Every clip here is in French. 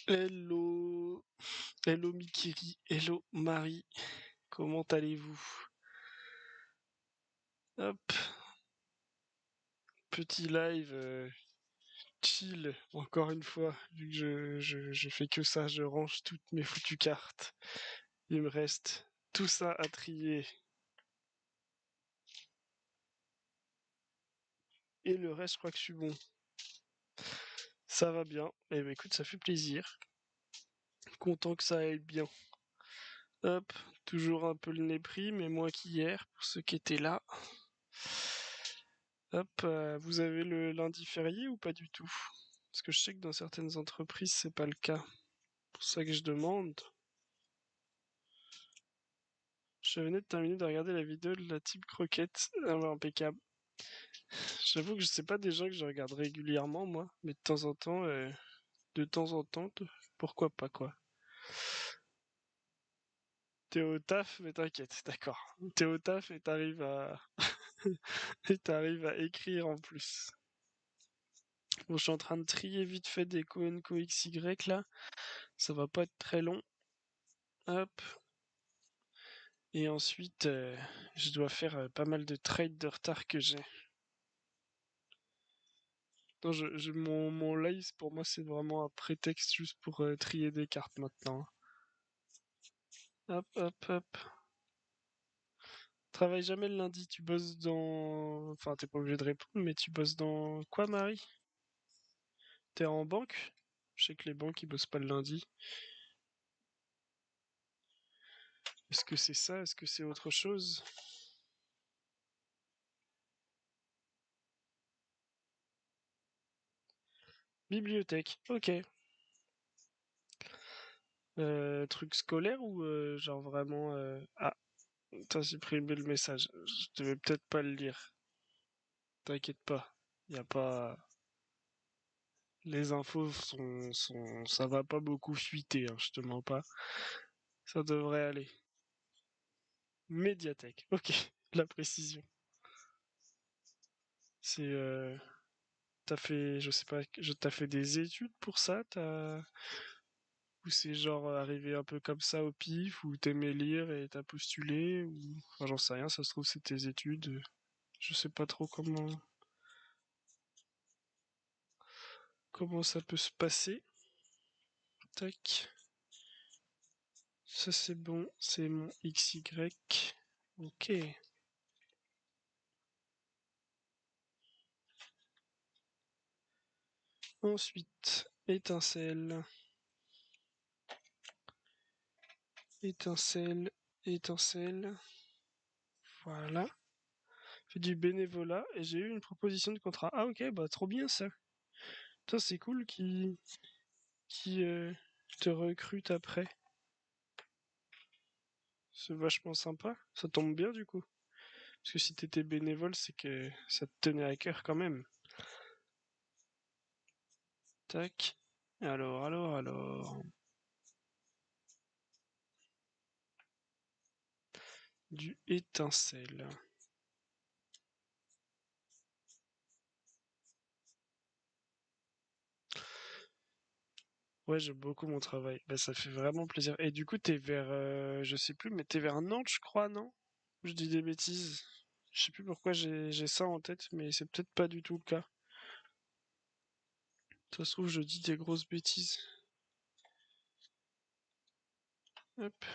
Hello, hello Mikiri, hello Marie, comment allez-vous? Hop, petit live chill, encore une fois, vu que je fais que ça, je range toutes mes foutues cartes. Il me reste tout ça à trier. Et le reste, je crois que je suis bon. Ça va bien. Eh ben écoute, ça fait plaisir. Content que ça aille bien. Hop, toujours un peu le nez pris, mais moins qu'hier, pour ceux qui étaient là. Hop, vous avez le lundi férié ou pas du tout? Parce que je sais que dans certaines entreprises, c'est pas le cas. C'est pour ça que je demande. Je venais de terminer de regarder la vidéo de la Team Croquette. Ah ouais, impeccable. J'avoue que je sais pas des gens que je regarde régulièrement, moi, mais de temps en temps, pourquoi pas, quoi. T'es au taf, mais t'inquiète, d'accord. T'es au taf et et t'arrives à écrire en plus. Bon, je suis en train de trier vite fait des Co XY là. Ça va pas être très long. Hop. Et ensuite, je dois faire pas mal de trades de retard que j'ai. Non, mon live, pour moi, c'est vraiment un prétexte juste pour trier des cartes maintenant. Hop, hop, hop. Travaille jamais le lundi, tu bosses dans... Enfin, t'es pas obligé de répondre, mais tu bosses dans quoi, Marie? T'es en banque? Je sais que les banques, ils bossent pas le lundi. Est-ce que c'est ça? Est-ce que c'est autre chose? Bibliothèque, ok. Truc scolaire ou genre vraiment... Ah, t'as supprimé le message. Je devais peut-être pas le lire. T'inquiète pas. Y a pas... Les infos ça va pas beaucoup fuiter, hein, je te mens pas. Ça devrait aller. Médiathèque, ok, la précision. C'est, t'as fait, je sais pas, t'as fait des études pour ça, ou c'est genre arrivé un peu comme ça au pif, ou t'aimais lire et t'as postulé, ou, enfin, j'en sais rien, ça se trouve c'est tes études. Je sais pas trop comment ça peut se passer. Tac. Ça c'est bon, c'est mon XY. Ok. Ensuite, étincelle, étincelle, étincelle. Voilà. Fais du bénévolat et j'ai eu une proposition de contrat. Ah ok, bah trop bien ça. Ça c'est cool qui te recrute après. C'est vachement sympa. Ça tombe bien du coup. Parce que si t'étais bénévole, c'est que ça te tenait à cœur quand même. Tac. Alors. Du étincelle. Ouais, j'aime beaucoup mon travail. Bah, ça fait vraiment plaisir. Et du coup, t'es vers, je sais plus, mais t'es vers Nantes, je crois, non? Je dis des bêtises. Je sais plus pourquoi j'ai ça en tête, mais c'est peut-être pas du tout le cas. Ça se trouve, je dis des grosses bêtises. Hop.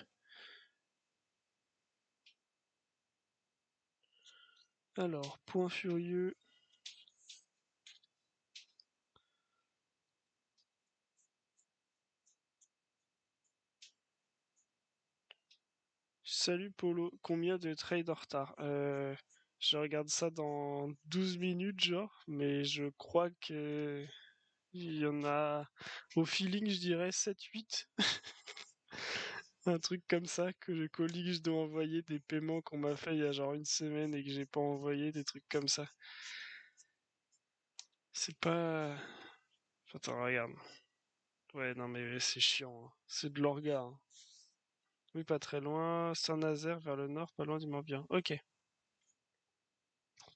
Alors, point furieux. Salut Polo, combien de trades en retard? Je regarde ça dans 12 minutes, genre, mais je crois que il y en a au feeling, je dirais 7-8. Un truc comme ça que je dois envoyer des paiements qu'on m'a fait il y a genre une semaine et que j'ai pas envoyé, des trucs comme ça. C'est pas... Attends, regarde. Ouais, non mais c'est chiant, hein. C'est de l'orga, hein. Oui, pas très loin. Saint-Nazaire vers le nord, pas loin du Morbihan. Ok.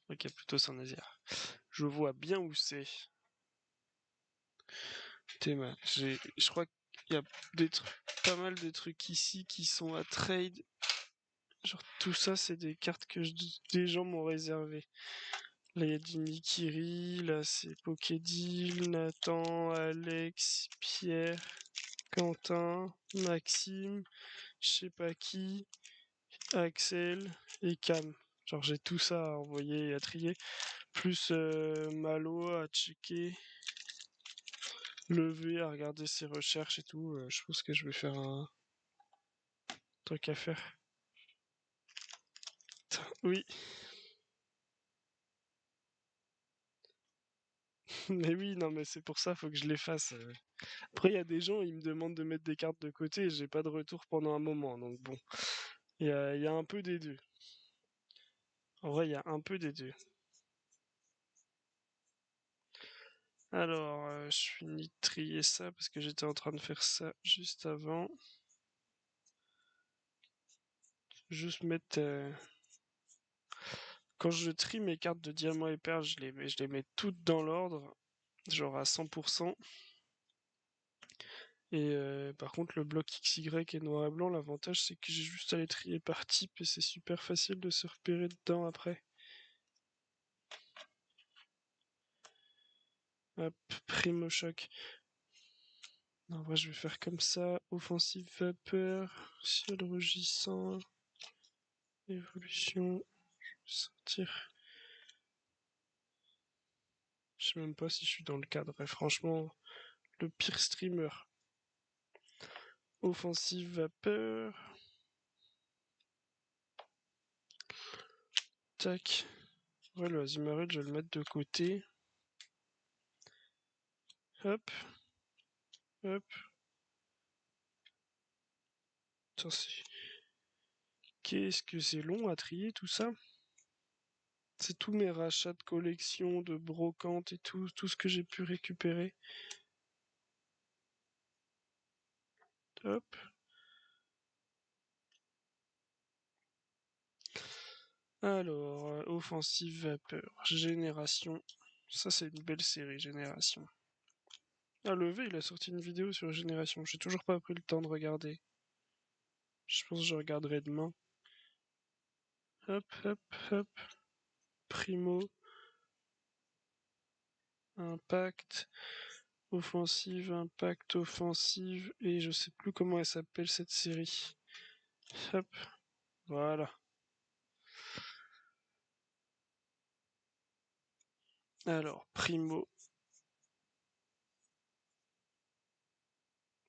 Ok, plutôt Saint-Nazaire. Je vois bien où c'est. Théma. Je crois Il y a pas mal de trucs ici qui sont à trade. Genre tout ça, c'est des cartes que des gens m'ont réservées. Là, il y a du Nikiri, là c'est Pokédeal, Nathan, Alex, Pierre, Quentin, Maxime, je sais pas qui, Axel et Cam. Genre j'ai tout ça à envoyer et à trier. Plus Malo à checker, Levé à regarder ses recherches et tout. Je pense que je vais faire un truc à faire. Oui, mais oui, non, mais c'est pour ça, faut que je les fasse. Après, il y a des gens, ils me demandent de mettre des cartes de côté et j'ai pas de retour pendant un moment. Donc bon, il y a un peu des deux. En vrai, il y a un peu des deux. Alors, je finis de trier ça parce que j'étais en train de faire ça juste avant. Juste mettre. Quand je trie mes cartes de diamant et perles, je les mets toutes dans l'ordre, genre à 100%. Et par contre, le bloc XY est noir et blanc. L'avantage, c'est que j'ai juste à les trier par type et c'est super facile de se repérer dedans après. Hop, Primo Choc. En vrai, je vais faire comme ça. Offensive Vapeur, ciel rugissant, évolution, sortir. Je sais même pas si je suis dans le cadre. Et franchement, le pire streamer. Offensive Vapeur. Tac. Ouais, le Azimarill, je vais le mettre de côté. Hop, hop. Putain, qu'est-ce que c'est long à trier tout ça? C'est tous mes rachats de collection, de brocante et tout ce que j'ai pu récupérer. Hop. Alors, offensive vapeur, génération. Ça, c'est une belle série, génération. Ah, le V, il a sorti une vidéo sur génération. J'ai toujours pas pris le temps de regarder. Je pense que je regarderai demain. Hop, hop, hop. Primo. Impact. Offensive, impact, offensive. Et je sais plus comment elle s'appelle cette série. Hop. Voilà. Alors, Primo.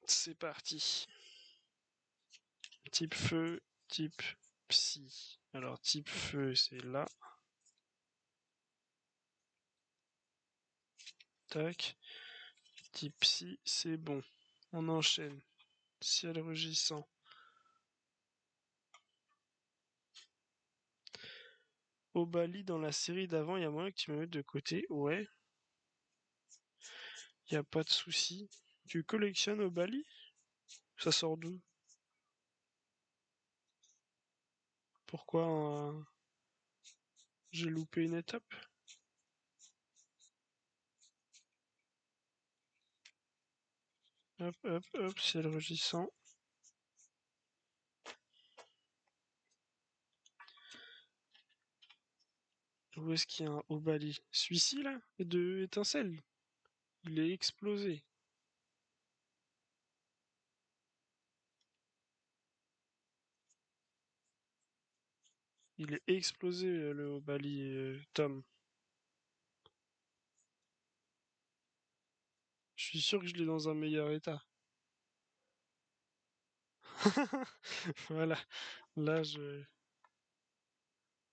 C'est parti. Type feu, type psy. Alors, type feu, c'est là. Tac. Type psy, c'est bon. On enchaîne. Ciel rugissant. Obali, dans la série d'avant, il y a moyen que tu me mettes de côté. Ouais, il a pas de souci. Tu collectionnes Obali? Ça sort d'où? Pourquoi j'ai loupé une étape? Hop, hop, hop, ciel rugissant. Où est-ce qu'il y a un Obali? Celui-ci, là? De étincelle. Il est explosé. Il est explosé, le Obali, Tom. Je suis sûr que je l'ai dans un meilleur état. Voilà. Là, je...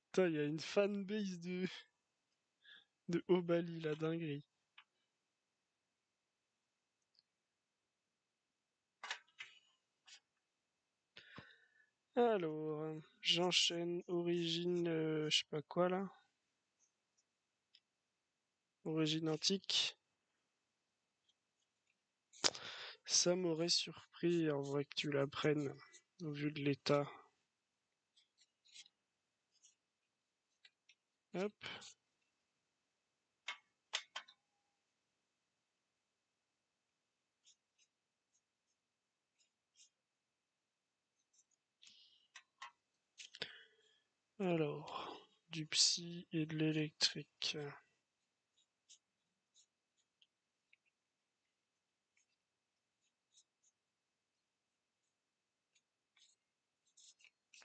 Putain, il y a une fanbase de Obali, la dinguerie. Alors, j'enchaîne. Origine, je sais pas quoi, là. Origine antique. Ça m'aurait surpris, en vrai, que tu la prennes, au vu de l'état. Hop. Alors, du psy et de l'électrique.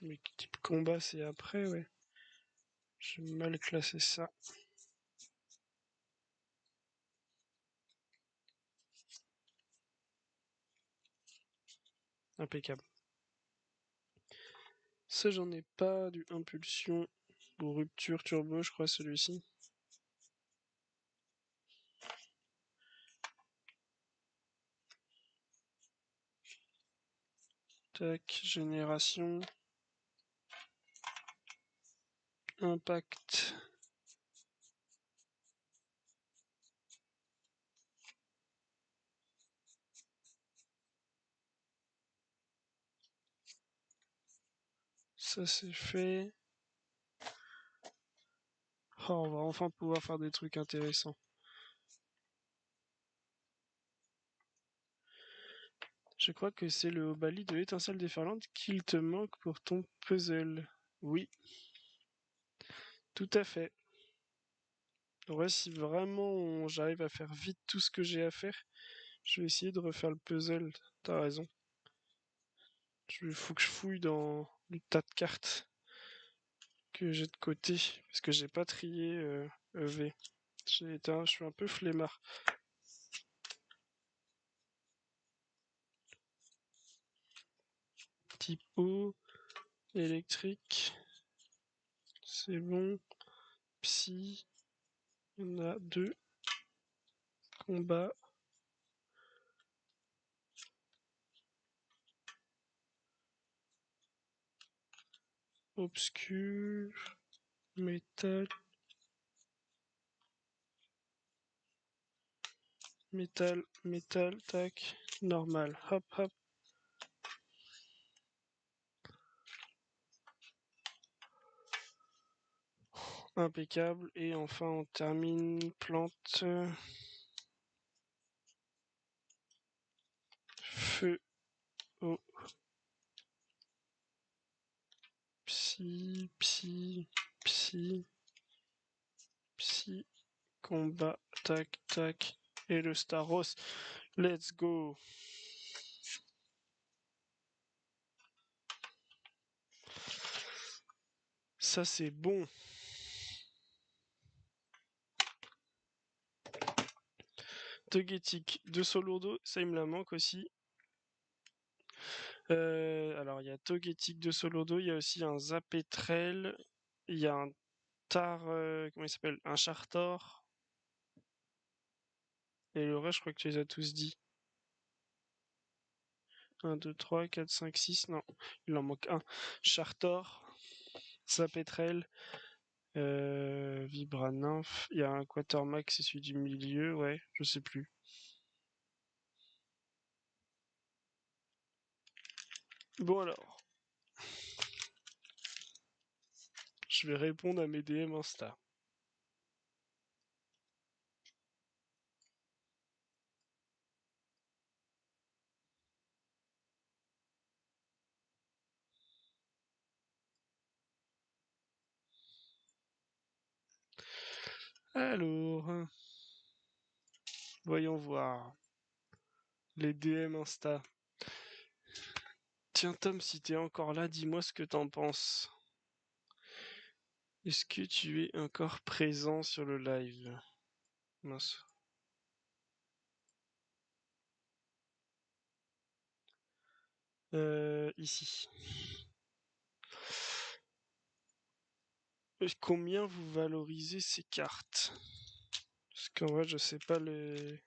Mais type combat, c'est après, ouais. J'ai mal classé ça. Impeccable. Ça, j'en ai pas du impulsion ou rupture turbo, je crois, celui-ci. Tac, génération. Impact. Ça, c'est fait. Oh, on va enfin pouvoir faire des trucs intéressants. Je crois que c'est le Obali de l'étincelle déferlante qu'il te manque pour ton puzzle. Oui, tout à fait. Ouais, si vraiment j'arrive à faire vite tout ce que j'ai à faire, je vais essayer de refaire le puzzle. T'as raison. Il faut que je fouille dans le tas de cartes que j'ai de côté, parce que j'ai pas trié EV. Je suis un peu flemmard. Type O, électrique, c'est bon. Psy, il y en a deux. Combat, obscur, métal, métal, métal, tac, normal. Hop, hop. Impeccable. Et enfin, on termine plante, feu, eau, psy, psy, psy, psy, combat, tac, tac. Et le Staros. Let's go. Ça, c'est bon. Togetic de Solourdo, ça il me la manque aussi. Alors il y a Togetic de Solourdo, il y a aussi un Zapetrel, il y a un comment il s'appelle? Un Chartor. Et le reste, je crois que tu les as tous dit. 1, 2, 3, 4, 5, 6. Non, il en manque un. Chartor, Zapetrel, Vibra-Nymph. Il y a un Quatermax, c'est celui du milieu, ouais, je sais plus. Bon alors, je vais répondre à mes DM Insta. Alors, voyons voir. Les DM Insta. Tiens Tom, si t'es encore là, dis-moi ce que t'en penses. Est-ce que tu es encore présent sur le live? Mince. Ici. Combien vous valorisez ces cartes? Parce qu'en vrai, je sais pas les...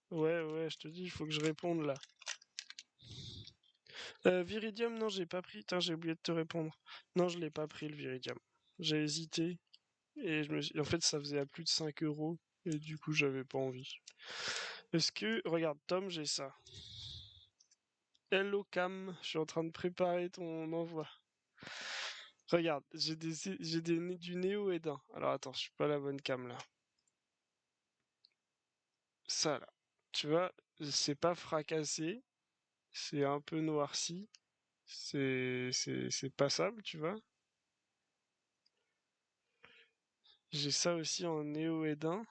Ouais, ouais, je te dis, il faut que je réponde là. Viridium, non, j'ai pas pris. Putain, j'ai oublié de te répondre. Non, je l'ai pas pris le Viridium. J'ai hésité. Et en fait, ça faisait à plus de 5 euros. Et du coup, j'avais pas envie. Est-ce que... Regarde, Tom, j'ai ça. Hello Cam, je suis en train de préparer ton envoi. Regarde, du Néo Edin. Alors attends, je suis pas la bonne cam là. Ça là. Tu vois, c'est pas fracassé, c'est un peu noirci, c'est passable, tu vois. J'ai ça aussi en néo-Edin.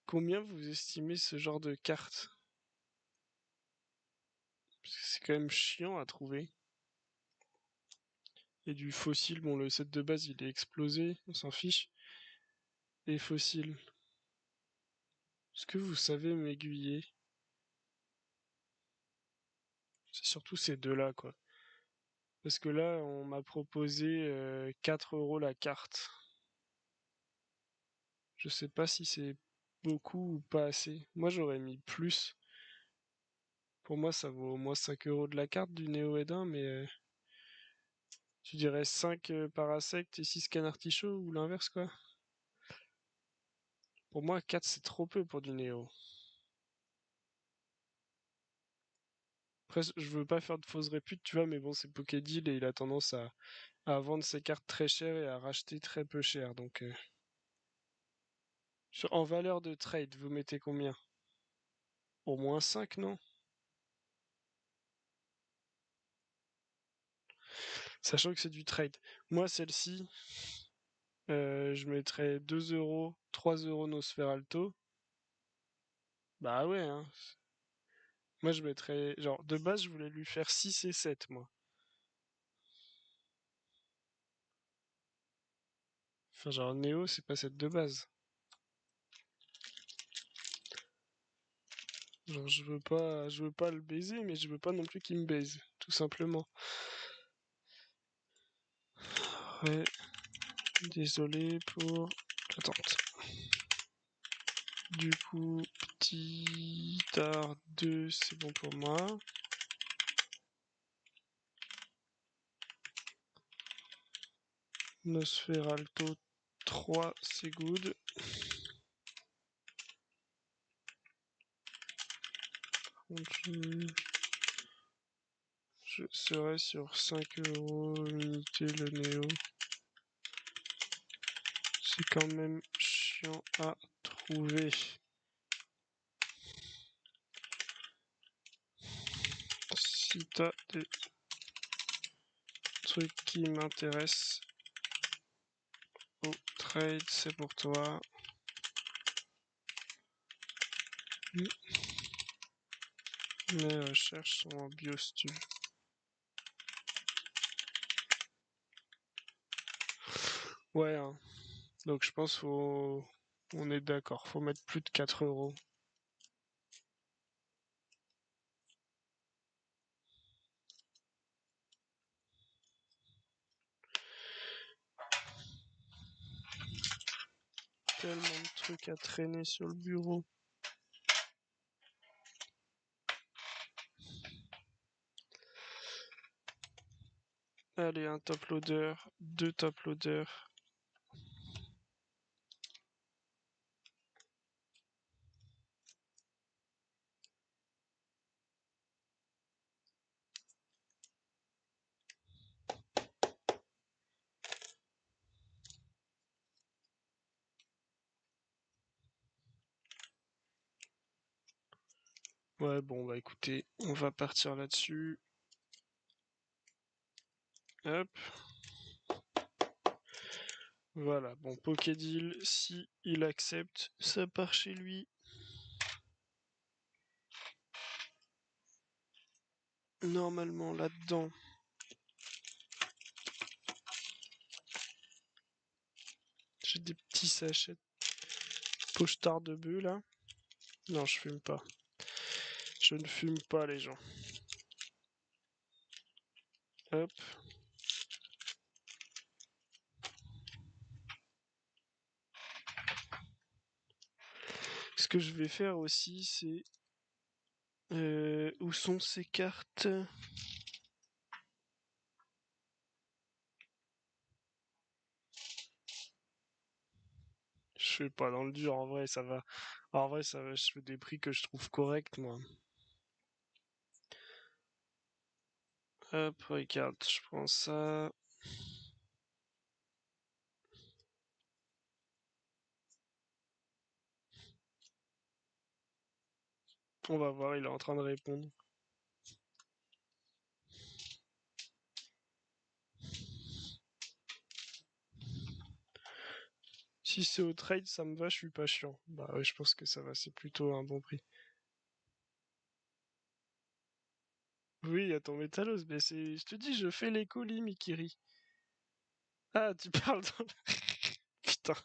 Combien vous estimez ce genre de carte? Parce que c'est quand même chiant à trouver. Et du fossile, bon, le set de base, il est explosé, on s'en fiche. Et fossile. Est-ce que vous savez m'aiguiller? C'est surtout ces deux-là, quoi. Parce que là, on m'a proposé 4 € la carte. Je sais pas si c'est beaucoup ou pas assez. Moi, j'aurais mis plus. Pour moi, ça vaut au moins 5 € de la carte du Néo-Edin, mais tu dirais 5 Parasect et 6 Canartichaud ou l'inverse, quoi. Pour moi, 4 c'est trop peu pour du Néo. Après, je veux pas faire de fausses réputes, tu vois, mais bon, c'est Pokédeal et il a tendance à vendre ses cartes très chères et à racheter très peu cher. Donc, en valeur de trade, vous mettez combien? Au moins 5, non? Sachant que c'est du trade. Moi, celle-ci, je mettrais 2 euros, 3 € Nosferalto. Bah ouais, hein. Moi, je mettrais. Genre, de base, je voulais lui faire 6 et 7, moi. Enfin, genre, Néo, c'est pas cette de base. Genre, je veux pas le baiser, mais je veux pas non plus qu'il me baise, tout simplement. Ouais, désolé pour l'attente. Du coup, petit art 2, c'est bon pour moi. Nosferalto 3, c'est good. Je serai sur 5 € unité le Néo. C'est quand même chiant à trouver. Si t'as des trucs qui m'intéressent au trade, c'est pour toi. Mes recherches sont en biostu. Ouais, hein. Donc je pense faut... On est d'accord, faut mettre plus de 4 €. Tellement de trucs à traîner sur le bureau. Allez, un top loader, deux top loaders. Ouais, bon, bah écoutez, on va partir là-dessus. Hop. Voilà, bon, Pokédeal, si il accepte, ça part chez lui. Normalement, là-dedans, j'ai des petits sachets de pochetard de bœuf, là. Non, je fume pas. Je ne fume pas, les gens. Hop. Ce que je vais faire aussi, c'est... où sont ces cartes? Je fais pas dans le dur, en vrai, ça va. En vrai, ça va, je fais des prix que je trouve corrects, moi. Hop, regarde, je prends ça. On va voir, il est en train de répondre. Si c'est au trade, ça me va, je suis pas chiant. Bah ouais, je pense que ça va, c'est plutôt un bon prix. Oui, il y a ton Métalos, mais c'est... Je te dis, je fais les colis, Mikiri. Ah, tu parles dans... Putain.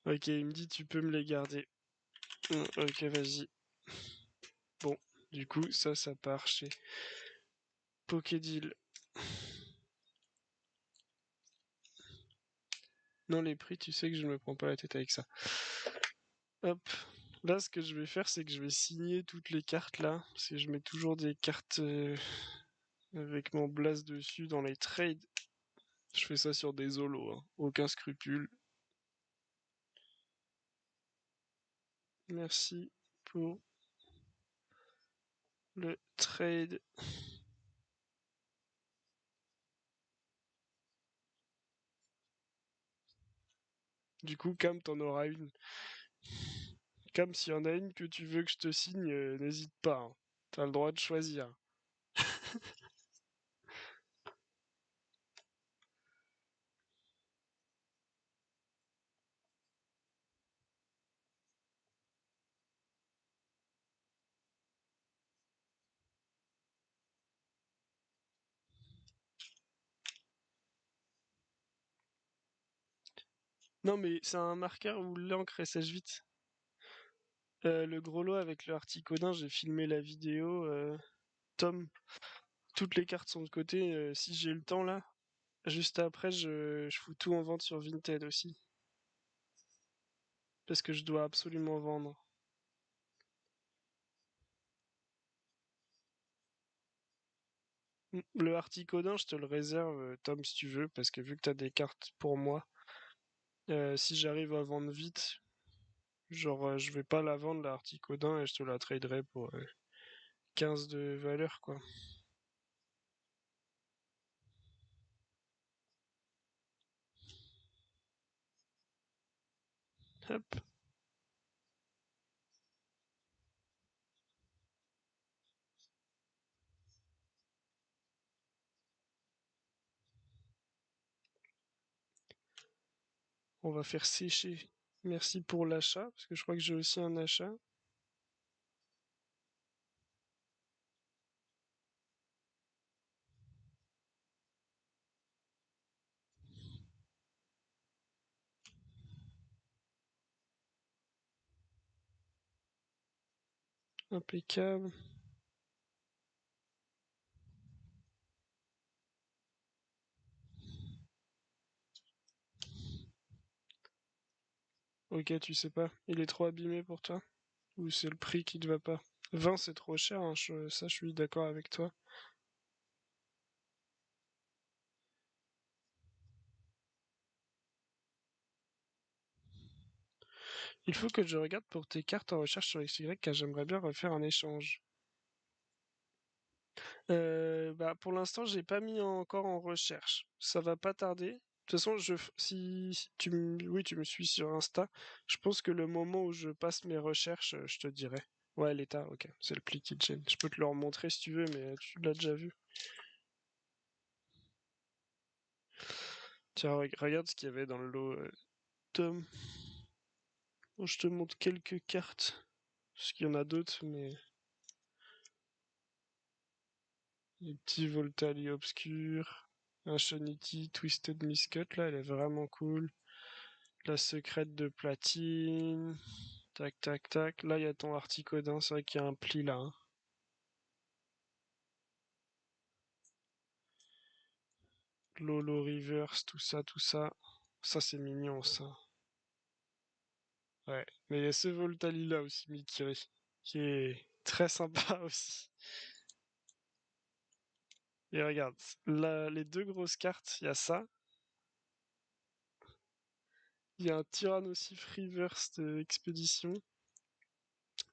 Ok, il me dit, tu peux me les garder. Ok, vas-y. Bon, du coup, ça part chez Pokédeal. Non, les prix, tu sais que je me prends pas la tête avec ça. Hop. Là, ce que je vais faire, c'est que je vais signer toutes les cartes là. Parce que je mets toujours des cartes avec mon blast dessus dans les trades. Je fais ça sur des holos, hein. Aucun scrupule. Merci pour le trade. Du coup, Cam, t'en auras une. Cam, s'il y en a une que tu veux que je te signe, n'hésite pas, hein. T'as le droit de choisir. Non, mais c'est un marqueur où l'encre sèche vite. Le gros lot avec le Articodin, j'ai filmé la vidéo. Tom, toutes les cartes sont de côté. Si j'ai le temps là, juste après, je fous tout en vente sur Vinted aussi. Parce que je dois absolument vendre. Le Articodin, je te le réserve, Tom, si tu veux, parce que vu que t'as des cartes pour moi, si j'arrive à vendre vite, genre je vais pas la vendre la Articodin et je te la traderai pour 15 de valeur, quoi. Hop, on va faire sécher. Merci pour l'achat, parce que je crois que j'ai aussi un achat. Impeccable. Ok, tu sais pas. Il est trop abîmé pour toi? Ou c'est le prix qui te va pas? 20, c'est trop cher, hein, ça je suis d'accord avec toi. Il faut que je regarde pour tes cartes en recherche sur XY car j'aimerais bien refaire un échange. Bah, pour l'instant, j'ai pas mis encore en recherche. Ça va pas tarder. De toute façon, si tu oui, tu me suis sur Insta. Je pense que le moment où je passe mes recherches, je te dirai. Ouais, l'état, ok. C'est le pli qui te gêne. Je peux te le remontrer si tu veux, mais tu l'as déjà vu. Tiens, regarde ce qu'il y avait dans le lot, Tom. Bon, je te montre quelques cartes. Parce qu'il y en a d'autres, mais... Les petits Voltali obscurs. Un Shanity Twisted Miscut, là, elle est vraiment cool. La secrète de platine. Tac, tac, tac. Là, il y a ton Articodin. C'est vrai qu'il y a un pli là, hein. Lolo Reverse, tout ça, tout ça. Ça, c'est mignon, ça. Ouais. Mais il y a ce Voltali là aussi, Mikiri. Qui est très sympa aussi. Et regarde, là, les deux grosses cartes, il y a ça. Il y a un Tyrannosif Reverse de Expédition.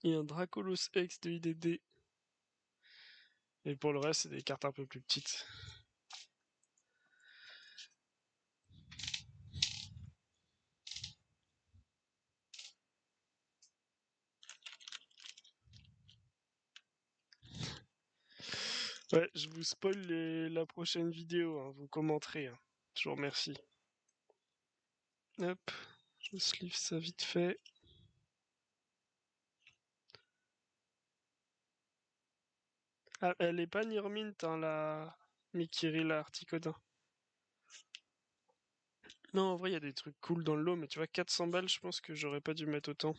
Et un Dracolos X de IDD. Et pour le reste, c'est des cartes un peu plus petites. Ouais, je vous spoil la prochaine vidéo, hein, vous commenterez, hein. Je vous remercie. Hop, je sleeve ça vite fait. Ah, elle est pas near mint, hein, la Mikiri, la Articodin. Non, en vrai, il y a des trucs cool dans le lot, mais tu vois, 400 balles, je pense que j'aurais pas dû mettre autant.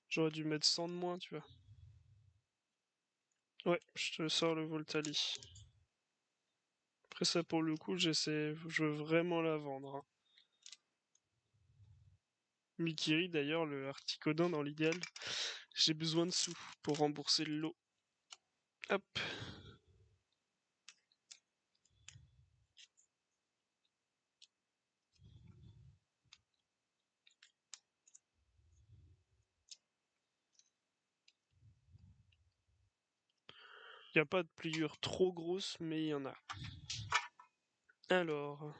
J'aurais dû mettre 100 de moins, tu vois. Ouais, je te sors le Voltali. Après ça, pour le coup, je veux vraiment la vendre, hein. Mikiri, d'ailleurs, le Articodin, dans l'idéal, j'ai besoin de sous pour rembourser le lot. Hop. Il n'y a pas de pliure trop grosse, mais il y en a. Alors,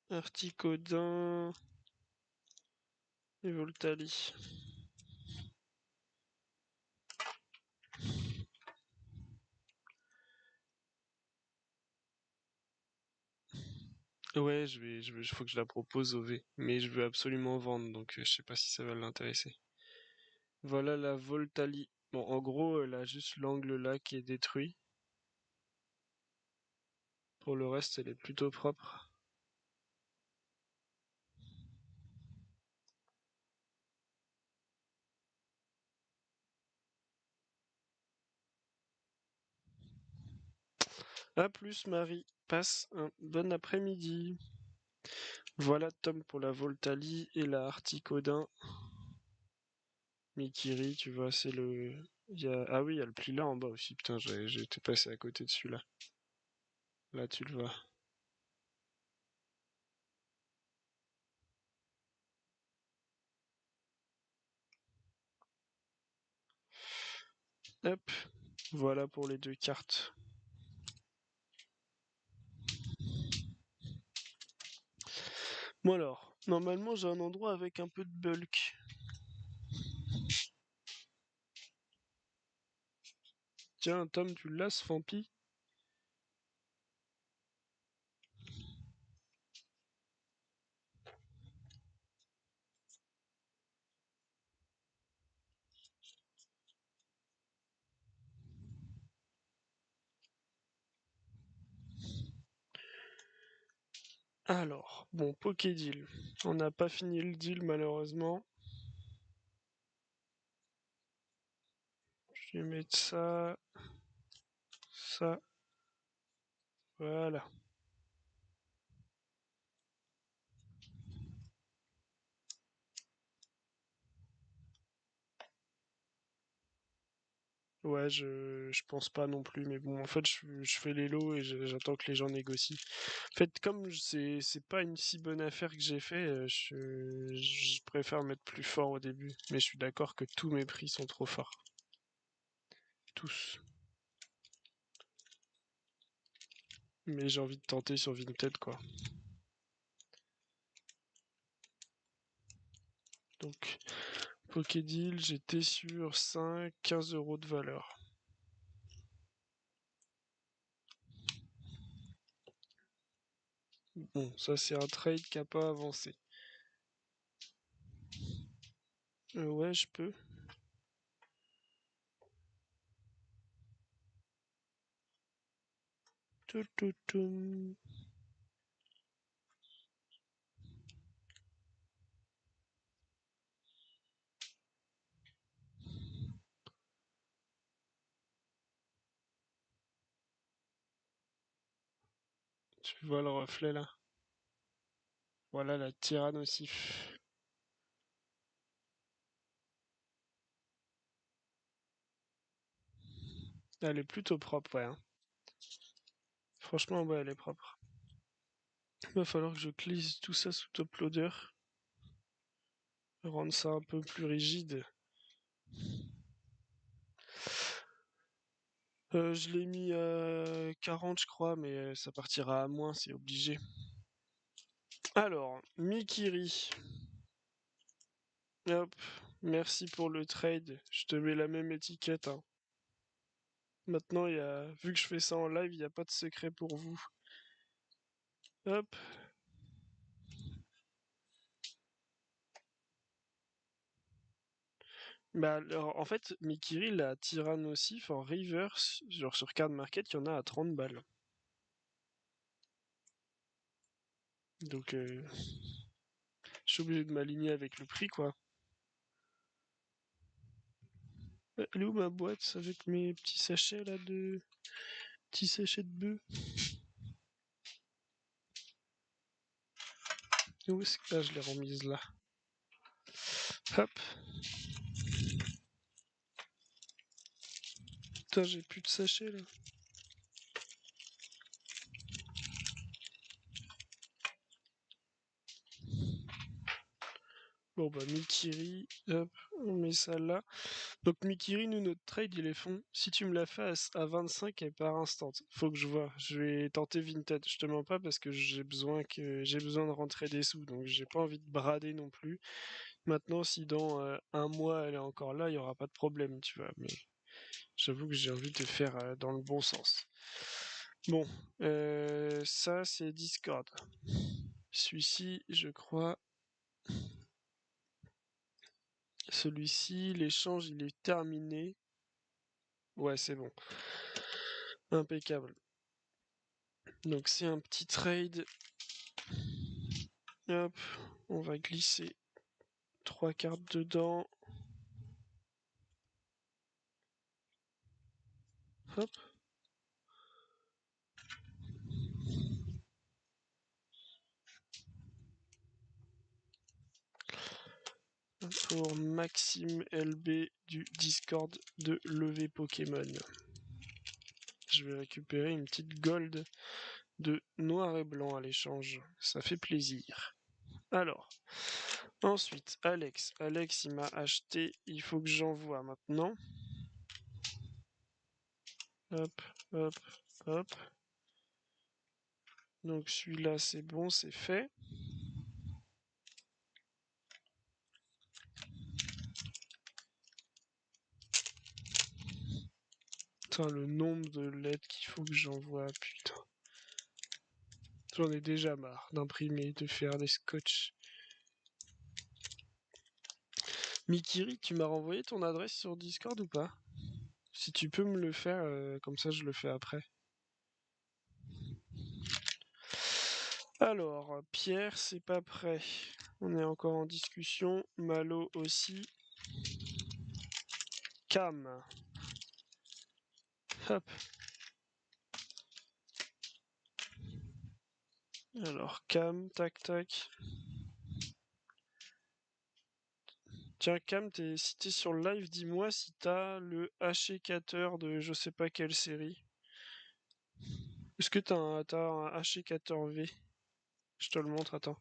Articodin et Voltali. Ouais, faut que je la propose au V. Mais je veux absolument vendre, donc je sais pas si ça va l'intéresser. Voilà la Voltali. Bon, en gros, elle a juste l'angle là qui est détruit. Pour le reste, elle est plutôt propre. A plus, Marie. Passe un bon après-midi. Voilà Tom pour la Voltali et la Articodin. Mikiri, tu vois, c'est le. Ah oui, il y a le pli là en bas aussi. Putain, j'étais passé à côté de celui-là. Là, tu le vois. Hop. Voilà pour les deux cartes. Bon alors, normalement j'ai un endroit avec un peu de bulk. Tiens, Tom, tu l'as ce Fampi? Alors, bon, Pokédeal. On n'a pas fini le deal malheureusement. Je vais mettre ça, ça, voilà. Ouais, je pense pas non plus, mais bon, en fait, je fais les lots et j'attends que les gens négocient. En fait, comme c'est pas une si bonne affaire que j'ai fait, je préfère mettre plus fort au début. Mais je suis d'accord que tous mes prix sont trop forts. Tous. Mais j'ai envie de tenter sur Vinted, quoi. Donc, Pokédeal, j'étais sur 5, 15 euros de valeur. Bon, ça c'est un trade qui a pas avancé. Ouais, je peux. Toutoum. Tu vois le reflet là? Voilà la Tyrannosif. Elle est plutôt propre, ouais, hein. Franchement, ouais, elle est propre. Il va falloir que je glisse tout ça sous top loader. Rendre ça un peu plus rigide. Je l'ai mis à 40, je crois, mais ça partira à moins, c'est obligé. Alors, Mikiri. Hop, Merci pour le trade. Je te mets la même étiquette, hein. Maintenant, vu que je fais ça en live, il n'y a pas de secret pour vous. Hop. Bah, alors, en fait, Mikiri, la Tyrann aussi, en reverse, genre sur Card Market, il y en a à 30 balles. Donc, je suis obligé de m'aligner avec le prix, quoi. Elle est où ma boîte avec mes petits sachets, là, de... Petits sachets de bœufs? Où est-ce que... Ah, je l'ai remise là. Hop. Putain, j'ai plus de sachets, là. Bon, bah, Mikiri, hop, on met ça là. Donc Mikiri, nous, notre trade, il est fond. Si tu me la fais à 25 et par instant, faut que je vois. Je vais tenter Vinted. Je te mens pas parce que j'ai besoin de rentrer des sous, donc j'ai pas envie de brader non plus. Maintenant, si dans un mois elle est encore là, il y aura pas de problème, tu vois. Mais j'avoue que j'ai envie de faire dans le bon sens. Bon, ça c'est Discord. Celui-ci, je crois. Celui-ci, l'échange il est terminé. Ouais, c'est bon. Impeccable. Donc c'est un petit trade. Hop, on va glisser 3 cartes dedans. Hop. Pour Maxime LB du Discord de Levé Pokémon. Je vais récupérer une petite gold de noir et blanc à l'échange. Ça fait plaisir. Alors, ensuite, Alex. Alex, il m'a acheté. Il faut que j'envoie maintenant. Hop, hop, hop. Donc celui-là, c'est bon, c'est fait. Putain, le nombre de lettres qu'il faut que j'envoie, putain. J'en ai déjà marre d'imprimer, de faire des scotch. Mikiri, tu m'as renvoyé ton adresse sur Discord ou pas? Si tu peux me le faire, comme ça je le fais après. Alors, Pierre, c'est pas prêt. On est encore en discussion. Malo aussi. Cam. Hop. Alors, Cam, tac tac. Tiens, Cam, si t'es sur le live, dis-moi si t'as le H4 de je sais pas quelle série. Est-ce que t'as un H4 V? Je te le montre, attends.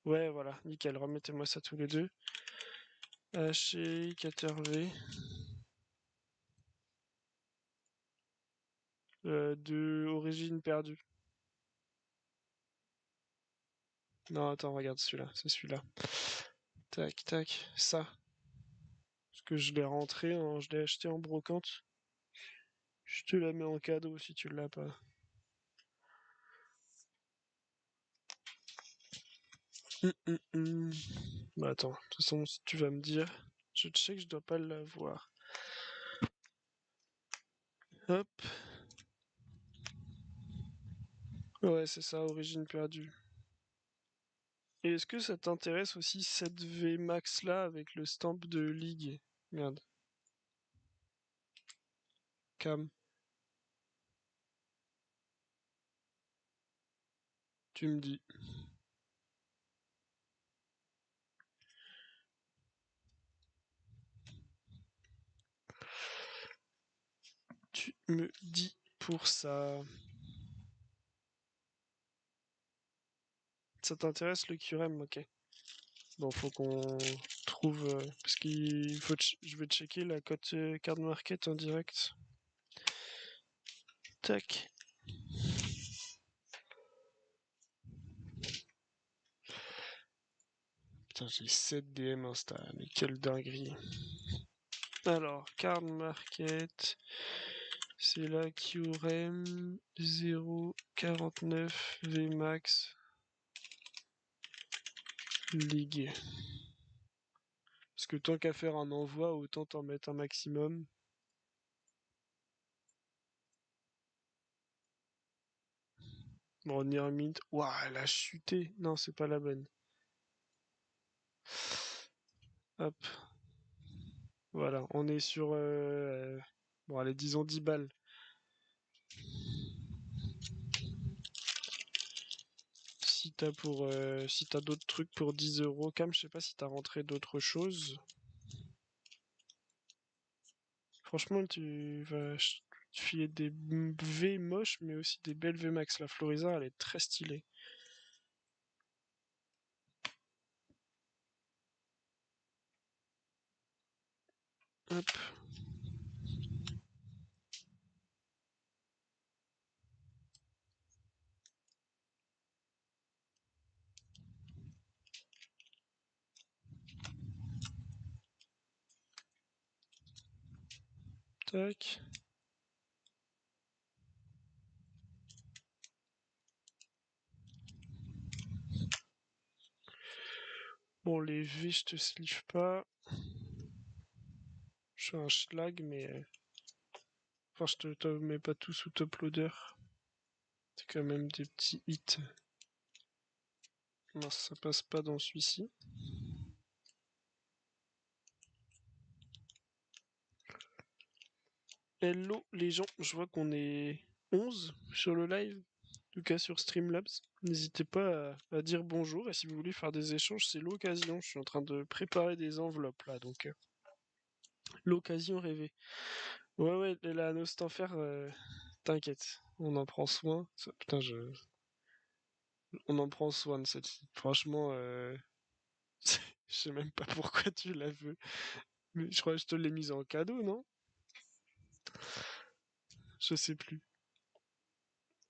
Ouais, voilà, nickel, remettez-moi ça tous les deux. H4 V. De origine perdue. Non, attends, regarde celui-là, c'est celui-là. Tac, tac, ça. Parce que je l'ai acheté en brocante. Je te la mets en cadeau si tu l'as pas. Bah attends, de toute façon, si tu vas me dire, je sais que je dois pas l'avoir. Hop. Ouais, c'est ça, origine perdue. Et est-ce que ça t'intéresse aussi cette V Max là avec le stamp de ligue? Merde. Cam, tu me dis. Tu me dis pour ça. Ça t'intéresse le Curem, ok. Bon, faut qu'on trouve. Parce qu'il faut. Je vais checker la cote card market en direct. Tac. Putain, j'ai 7 DM Insta, mais quelle dinguerie. Alors, Card Market, c'est la QREM 049 VMAX League. Parce que tant qu'à faire un envoi, autant t'en mettre un maximum. Bon, Nirmint. Ouah, elle a chuté. Non, c'est pas la bonne. Hop. Voilà, on est sur... bon, allez, disons 10 balles. Si t'as d'autres trucs pour 10 euros, Cam, je sais pas si t'as rentré d'autres choses. Franchement, tu vas filer des V moches, mais aussi des belles V Max. La Floriza, elle est très stylée. Hop, tac. Bon, les V, je te sleeve pas. Je suis un schlag, mais... Enfin, je te mets pas tout sous top loader. C'est quand même des petits hits. Non, ça passe pas dans celui-ci. Hello les gens, je vois qu'on est 11 sur le live, en tout cas sur Streamlabs. N'hésitez pas à dire bonjour et si vous voulez faire des échanges, c'est l'occasion. Je suis en train de préparer des enveloppes là, donc l'occasion rêvée. Ouais, ouais, la Nostanfer, t'inquiète, on en prend soin. Putain, on en prend soin de cette fille. Franchement, je sais même pas pourquoi tu la veux. Mais je crois que je te l'ai mise en cadeau, non? Je sais plus.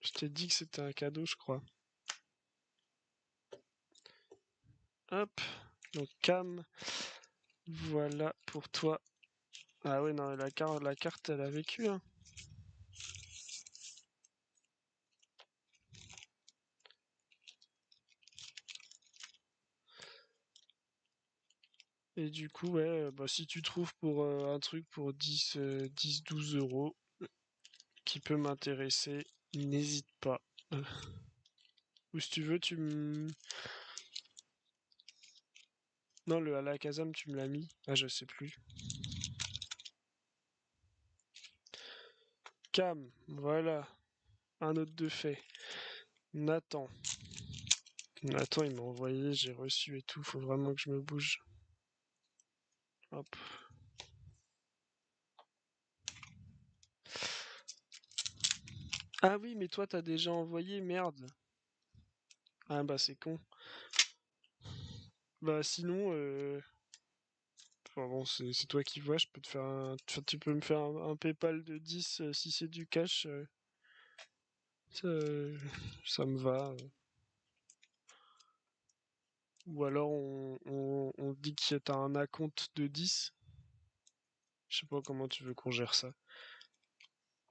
Je t'ai dit que c'était un cadeau, je crois. Hop, donc Cam, voilà pour toi. Ah ouais, non, la carte, elle a vécu, hein. Et du coup, ouais, bah, si tu trouves pour un truc pour 12 euros qui peut m'intéresser, n'hésite pas. Euh, Ou si tu veux, Non, le Alakazam, tu me l'as mis. Ah, je sais plus. Cam, voilà. Un autre de fait. Nathan. Nathan, il m'a envoyé, j'ai reçu et tout. Faut vraiment que je me bouge. Hop. Ah oui, mais toi, t'as déjà envoyé, merde. Ah bah, c'est con. Bah, sinon, enfin bon, c'est toi qui vois, je peux te faire enfin, tu peux me faire un PayPal de 10 si c'est du cash. Ça, ça me va. Ou alors on dit que t'as un acompte de 10. Je sais pas comment tu veux qu'on gère ça.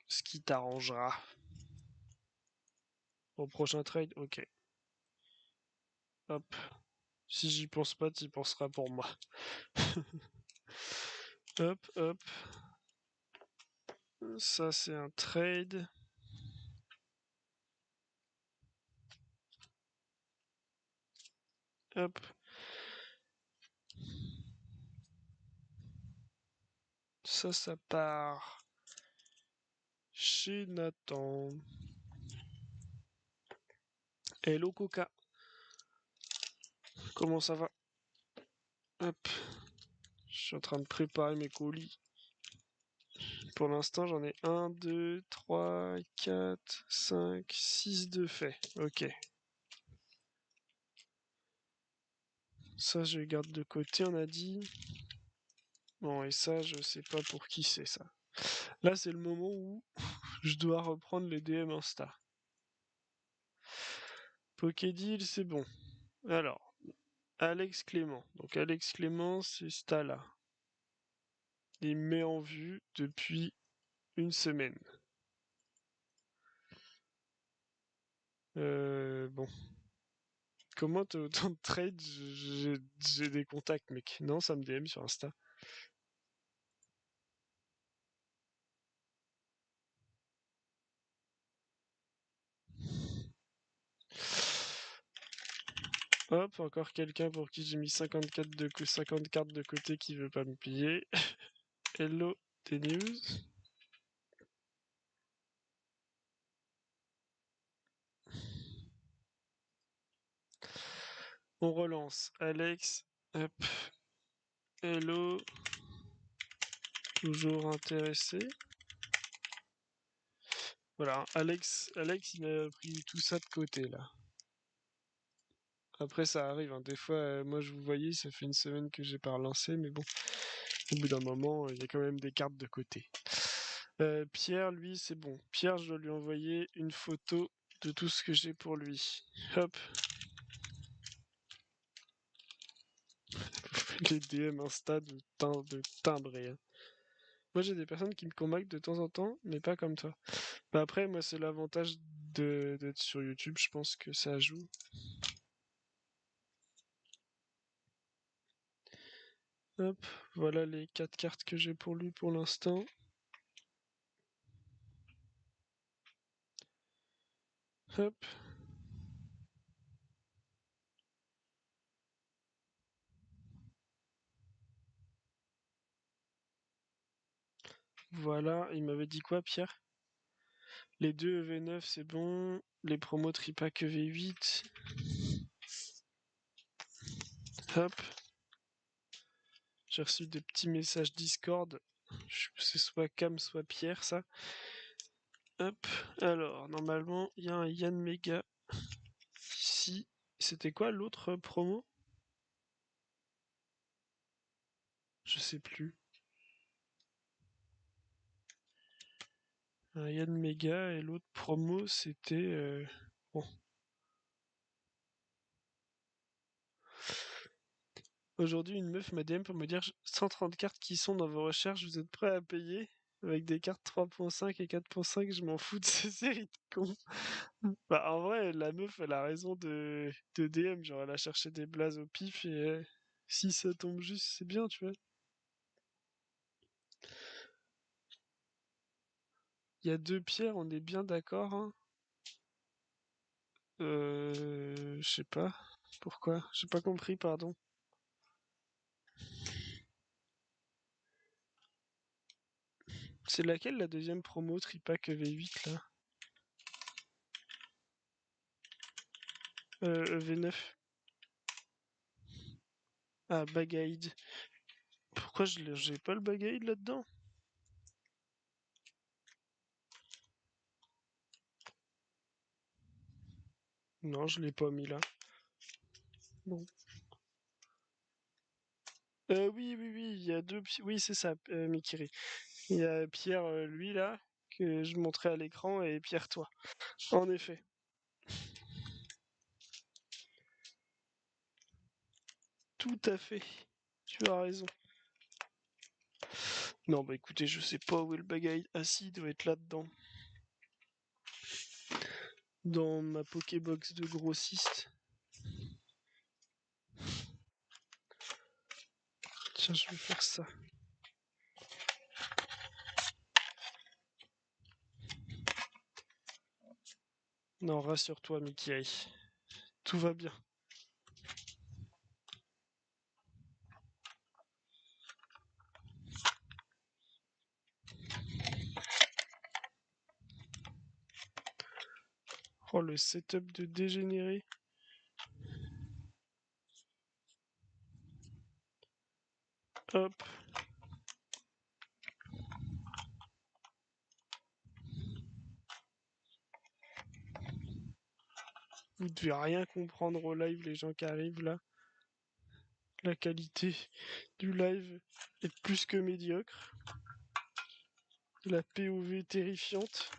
Ce qui t'arrangera. Au prochain trade, ok. Hop. Si j'y pense pas, t'y penseras pour moi. Hop, hop. Ça, c'est un trade. Hop. Ça part chez Nathan. Hello Coca. Comment ça va? Hop. Je suis en train de préparer mes colis. Pour l'instant, j'en ai 1, 2, 3, 4, 5, 6 de fait. Ok. Ça, je garde de côté, on a dit. Bon, et ça, je sais pas pour qui c'est ça. Là, c'est le moment où je dois reprendre les DM Insta. Pokédeal, c'est bon. Alors. Alex Clément. Donc Alex Clément, c'est Stala. Il me met en vue depuis une semaine. Bon. Comment t'as autant de trades? J'ai des contacts, mec. Non, ça me DM sur Insta. Hop, encore quelqu'un pour qui j'ai mis 50 cartes de côté qui veut pas me piller. Hello, des news? On relance. Alex, hop. Hello, toujours intéressé. Voilà, Alex, il m'a pris tout ça de côté là. Après, ça arrive, hein. Des fois, moi je vous voyais, ça fait une semaine que j'ai pas relancé, mais bon, au bout d'un moment, il y a quand même des cartes de côté. Pierre, lui, c'est bon. Pierre, je dois lui envoyer une photo de tout ce que j'ai pour lui. Hop, les DM Insta de timbré, hein. Moi, j'ai des personnes qui me contactent de temps en temps, mais pas comme toi. Bah après, moi, c'est l'avantage d'être sur YouTube, je pense que ça joue. Hop, voilà les 4 cartes que j'ai pour lui pour l'instant. Hop. Voilà, il m'avait dit quoi, Pierre? Les deux EV9, c'est bon. Les promos tripack EV8. Hop. J'ai reçu des petits messages Discord. C'est soit Cam, soit Pierre, ça. Hop. Alors, normalement, il y a un Yann Mega ici. C'était quoi l'autre promo? Je sais plus. Un Yann Mega et l'autre promo, c'était... Bon. Aujourd'hui, une meuf m'a DM pour me dire 130 cartes qui sont dans vos recherches, vous êtes prêts à payer? Avec des cartes 3.5 et 4.5, je m'en fous de ces séries de cons. Bah, en vrai, la meuf, elle a raison de DM. Genre, elle a cherché des blazes au pif et si ça tombe juste, c'est bien, tu vois. Il y a deux pierres, on est bien d'accord, hein. Je sais pas. Pourquoi? J'ai pas compris, pardon. C'est laquelle la deuxième promo Tripack V8 là? V9. Ah, Bagaid. Pourquoi j'ai pas le Bagaid là-dedans? Non, je l'ai pas mis là. Bon. Oui, oui, oui, il y a deux. Oui, c'est ça, Mikiri. Il y a Pierre, lui là, que je montrais à l'écran, et Pierre, toi. En effet. Tout à fait. Tu as raison. Non, bah écoutez, je sais pas où est le bagaille. Ah si, il doit être là-dedans. Dans ma Pokébox de grossiste. Tiens, je vais faire ça. Non, rassure-toi, Mickey. Tout va bien. Oh, le setup de dégénéré. Hop. Vous devez rien comprendre au live, les gens qui arrivent là. La qualité du live est plus que médiocre. La POV terrifiante.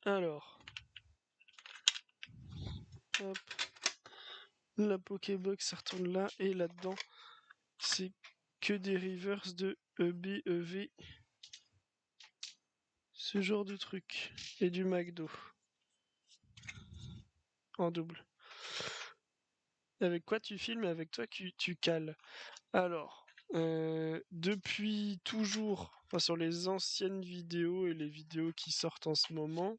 Alors, hop, la Pokébox, ça retourne là, et là-dedans, c'est que des reverse de EB, EV, ce genre de truc, et du McDo, en double. Avec quoi tu filmes et avec toi tu cales. Alors, depuis toujours, enfin sur les anciennes vidéos et les vidéos qui sortent en ce moment,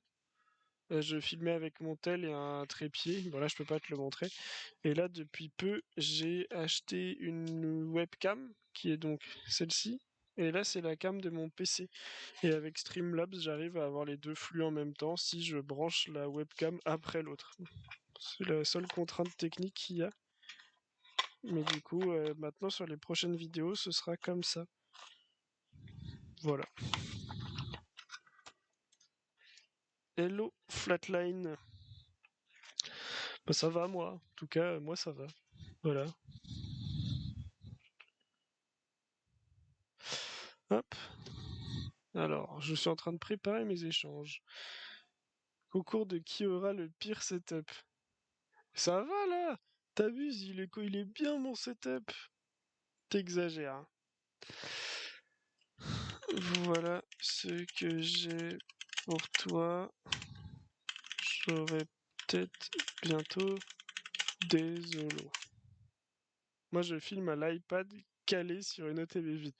je filmais avec mon tel et un trépied. Bon là, je peux pas te le montrer. Et là, depuis peu, j'ai acheté une webcam qui est donc celle-ci. Et là, c'est la cam de mon PC. Et avec Streamlabs, j'arrive à avoir les deux flux en même temps si je branche la webcam après l'autre. C'est la seule contrainte technique qu'il y a. Mais du coup, maintenant sur les prochaines vidéos, ce sera comme ça. Voilà. Hello Flatline. Bah ça va moi. En tout cas, moi ça va. Voilà. Hop. Alors, je suis en train de préparer mes échanges. Au cours de qui aura le pire setup. Ça va là. T'abuses, il est bien mon setup. T'exagères, hein. Voilà ce que j'ai pour toi. J'aurai peut-être bientôt des holos. Moi, je filme à l'iPad calé sur une OTV vide.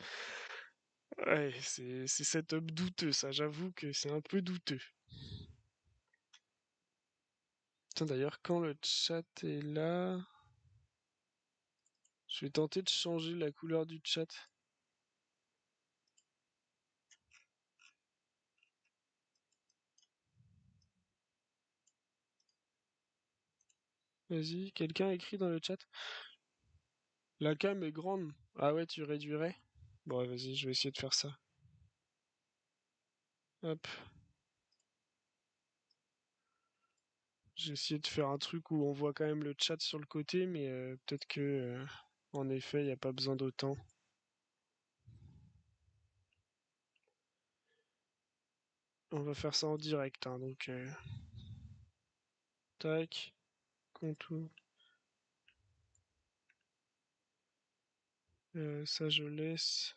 Ouais, c'est setup douteux, ça. J'avoue que c'est un peu douteux. Tiens, d'ailleurs, quand le chat est là, je vais tenter de changer la couleur du chat. Vas-y, quelqu'un écrit dans le chat. La cam est grande. Ah ouais, tu réduirais? Bon, ouais, vas-y, je vais essayer de faire ça. Hop. J'ai essayé de faire un truc où on voit quand même le chat sur le côté, mais peut-être que, en effet, il n'y a pas besoin d'autant. On va faire ça en direct, hein, donc... Tac, contour. Ça, je laisse.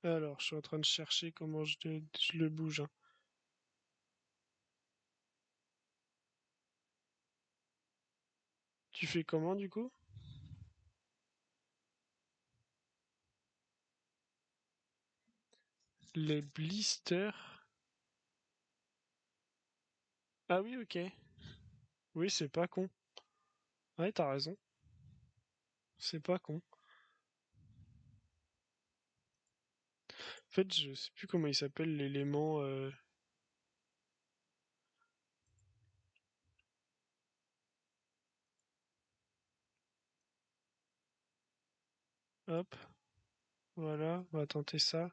Alors, je suis en train de chercher comment je le bouge, hein. Tu fais comment, du coup? Les blisters. Ah oui, ok. Oui, c'est pas con. Ouais, t'as raison. C'est pas con. En fait, je sais plus comment il s'appelle l'élément. Hop, voilà, on va tenter ça.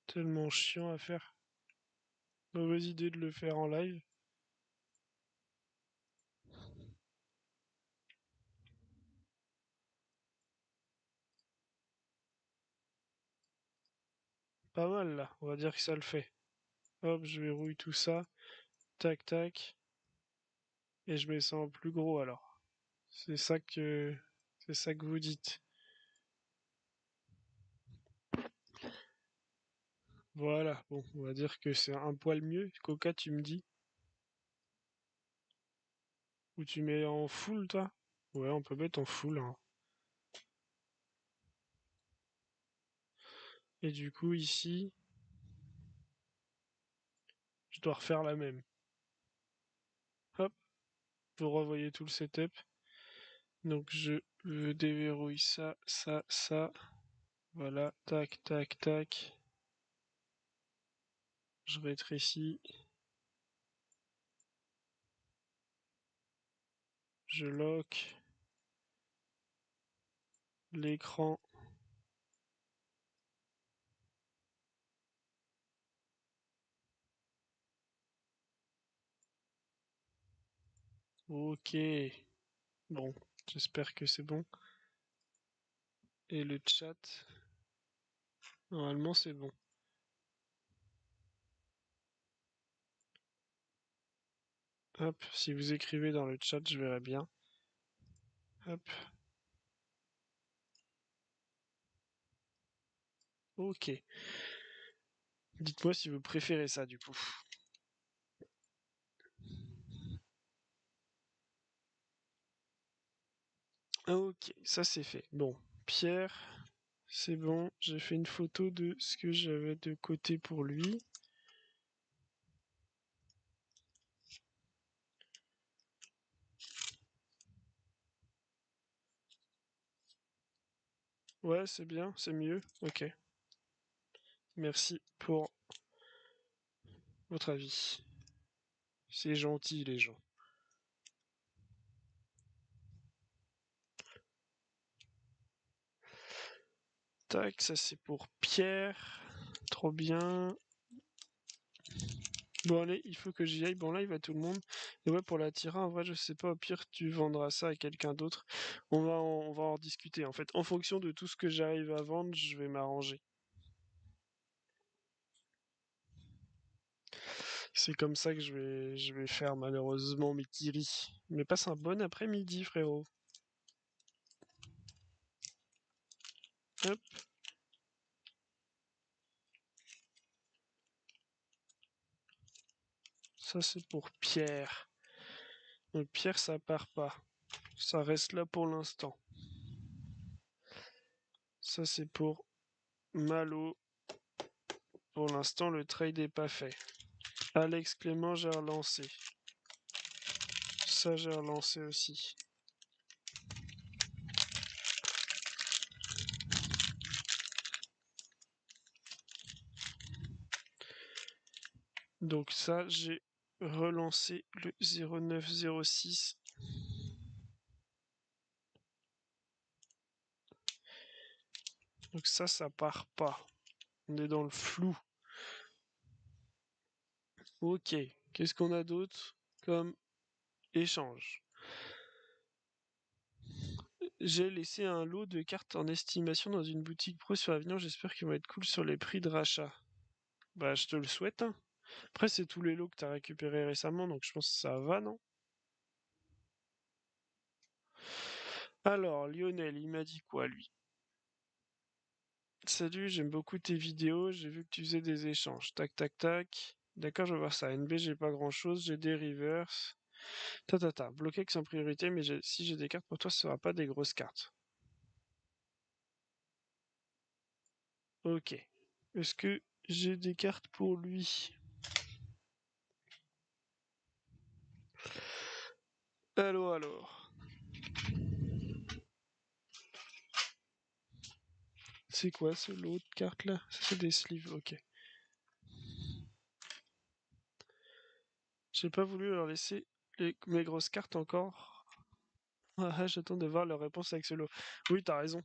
Tellement chiant à faire. Mauvaise idée de le faire en live. Pas mal là, on va dire que ça le fait. Hop, je verrouille tout ça. Tac, tac. Et je mets ça en plus gros alors. C'est ça que. C'est ça que vous dites. Voilà, bon, on va dire que c'est un poil mieux. Coca, tu me dis. Ou tu mets en full, toi? Ouais, on peut mettre en full, hein. Et du coup, ici, je dois refaire la même. Hop, vous revoyez tout le setup. Donc, je déverrouille ça, ça, ça. Voilà, tac, tac, tac. Je rétrécis. Je lock l'écran. Ok. Bon, j'espère que c'est bon. Et le chat, normalement c'est bon. Hop, si vous écrivez dans le chat, je verrai bien. Hop. Ok. Dites-moi si vous préférez ça du coup. Ok, ça c'est fait. Bon, Pierre, c'est bon. J'ai fait une photo de ce que j'avais de côté pour lui. Ouais, c'est bien, c'est mieux. Ok. Merci pour votre avis. C'est gentil les gens. Tac, ça c'est pour Pierre. Trop bien. Bon allez, il faut que j'y aille. Bon là, il va tout le monde. Et ouais, pour la tira, en vrai, je sais pas. Au pire, tu vendras ça à quelqu'un d'autre. On va en discuter. En fait, en fonction de tout ce que j'arrive à vendre, je vais m'arranger. C'est comme ça que je vais faire malheureusement mes kiris. Mais passe un bon après-midi, frérot. Hop, ça c'est pour Pierre. Donc Pierre, ça part pas. Ça reste là pour l'instant. Ça c'est pour Malo. Pour l'instant, le trade est pas fait. Alex Clément, j'ai relancé. Ça, j'ai relancé aussi. Donc ça, j'ai relancé le 0906. Donc ça part pas. On est dans le flou. Ok. Qu'est-ce qu'on a d'autre comme échange? J'ai laissé un lot de cartes en estimation dans une boutique pro sur Avignon. J'espère qu'ils vont être cool sur les prix de rachat. Bah, je te le souhaite, hein. Après, c'est tous les lots que t'as récupérés récemment, donc je pense que ça va, non? Alors, Lionel, il m'a dit quoi, lui? Salut, j'aime beaucoup tes vidéos. J'ai vu que tu faisais des échanges. Tac, tac, tac. D'accord, je vais voir ça. NB, j'ai pas grand-chose. J'ai des reverse. Ta, ta, ta. Bloqué que sans priorité, mais si j'ai des cartes pour toi, ce sera pas des grosses cartes. Ok. Est-ce que j'ai des cartes pour lui? Alors. C'est quoi ce lot de cartes là? Ça, c'est des sleeves, ok. J'ai pas voulu leur laisser mes grosses cartes encore. Ah, j'attends de voir leur réponse avec ce lot. Oui, t'as raison.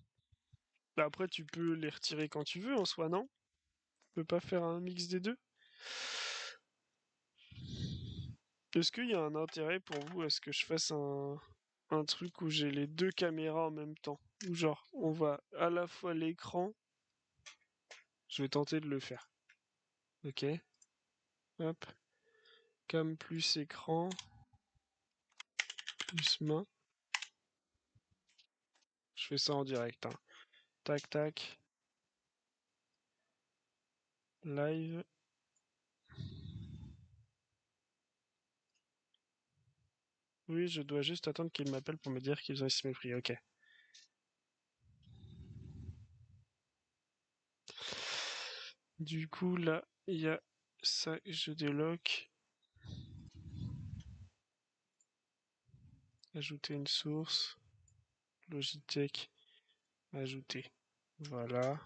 Bah, après, tu peux les retirer quand tu veux en soi, non? Tu peux pas faire un mix des deux? Est-ce qu'il y a un intérêt pour vous à ce que je fasse un truc où j'ai les deux caméras en même temps? Ou genre, on voit à la fois l'écran. Je vais tenter de le faire. Ok. Hop. Cam plus écran plus main. Je fais ça en direct, hein. Tac, tac. Live. Oui, je dois juste attendre qu'il m'appelle pour me dire qu'ils ont estimé le prix. Ok. Du coup, là, il y a ça, je déloque. Ajouter une source. Logitech. Ajouter. Voilà.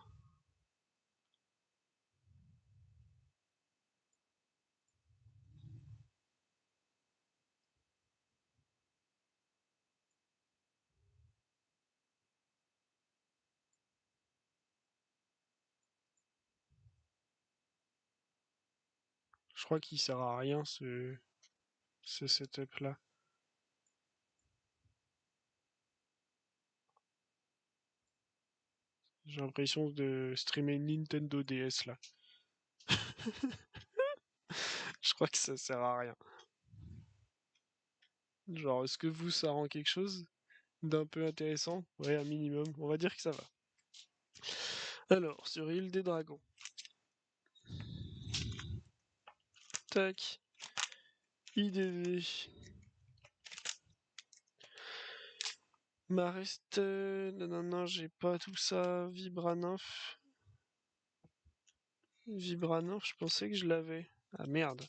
Je crois qu'il sert à rien ce setup là. J'ai l'impression de streamer une Nintendo DS là. Je crois que ça sert à rien. Genre, est-ce que vous, ça rend quelque chose d'un peu intéressant? Ouais, un minimum. On va dire que ça va. Alors, sur Île des Dragons. Tac. IDV. Marest. Non, non, non, j'ai pas tout ça. Vibranymph. Vibranymph, je pensais que je l'avais. Ah merde.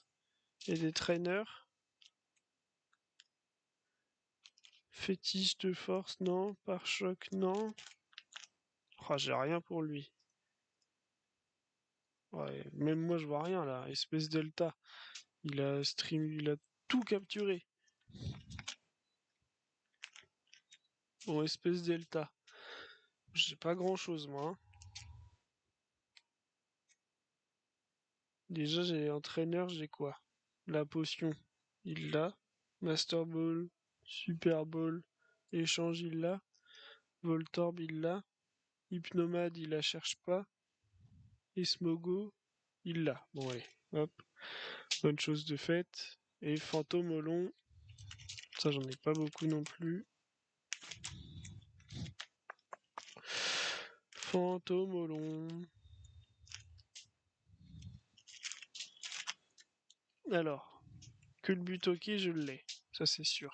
Et des traîneurs. Fétiche de force, non. Pare-choc, non. Oh, j'ai rien pour lui. Ouais, même moi je vois rien là. Espèce Delta. Il a tout capturé. Bon, espèce Delta. J'ai pas grand chose moi, hein. Déjà j'ai entraîneur, j'ai quoi? La potion, il l'a. Master Ball, Super Ball, échange, il l'a. Voltorb, il l'a. Hypnomade, il la cherche pas. Et Smogo, il l'a. Bon allez, hop. Bonne chose de faite. Et Fantôme au long. Ça j'en ai pas beaucoup non plus. Fantôme au long. Alors, que le but ok, je l'ai. Ça c'est sûr.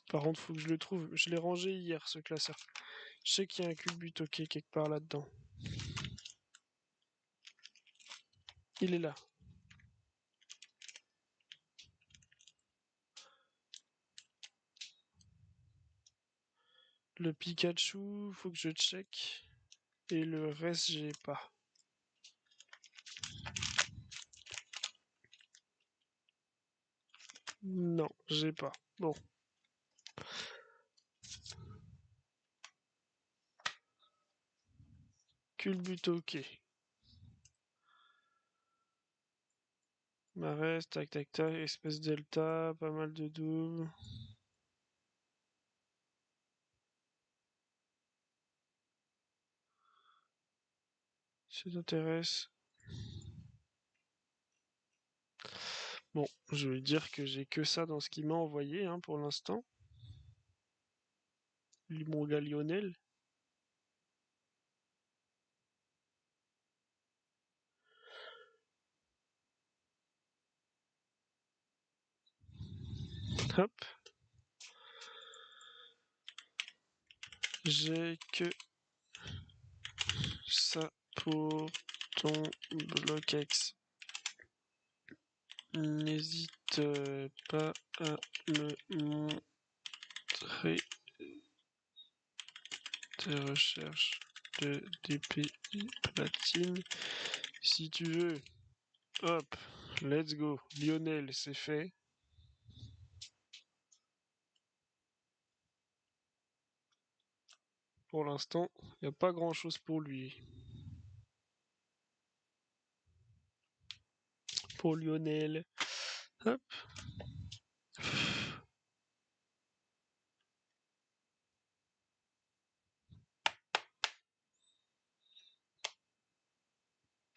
Par contre, faut que je le trouve. Je l'ai rangé hier, ce classeur. Je sais qu'il y a un culbute ok quelque part là-dedans. Il est là. Le Pikachu, faut que je check. Et le reste, j'ai pas. Non, j'ai pas. Bon. Culbute ok. Marès, tac tac tac, espèce delta, pas mal de doubles. Ça t'intéresse? Bon, je vais dire que j'ai que ça dans ce qu'il m'a envoyé hein, pour l'instant. Mon gars Lionel. Hop. J'ai que ça pour ton bloquex. N'hésite pas à me montrer tes recherches de DPI platine si tu veux. Hop, let's go. Lionel, c'est fait. Pour l'instant, il n'y a pas grand chose pour lui. Pour Lionel. Hop.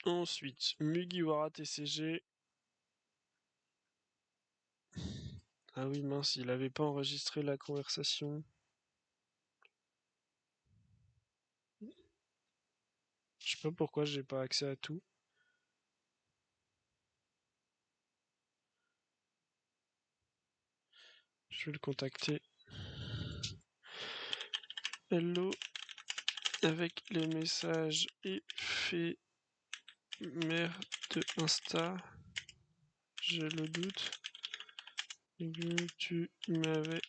Ensuite, Mugiwara TCG. Ah oui, mince, il avait pas enregistré la conversation. Je sais pas pourquoi j'ai pas accès à tout. Je vais le contacter. Hello, avec les messages éphémères de Insta, je le doute. Tu m'avais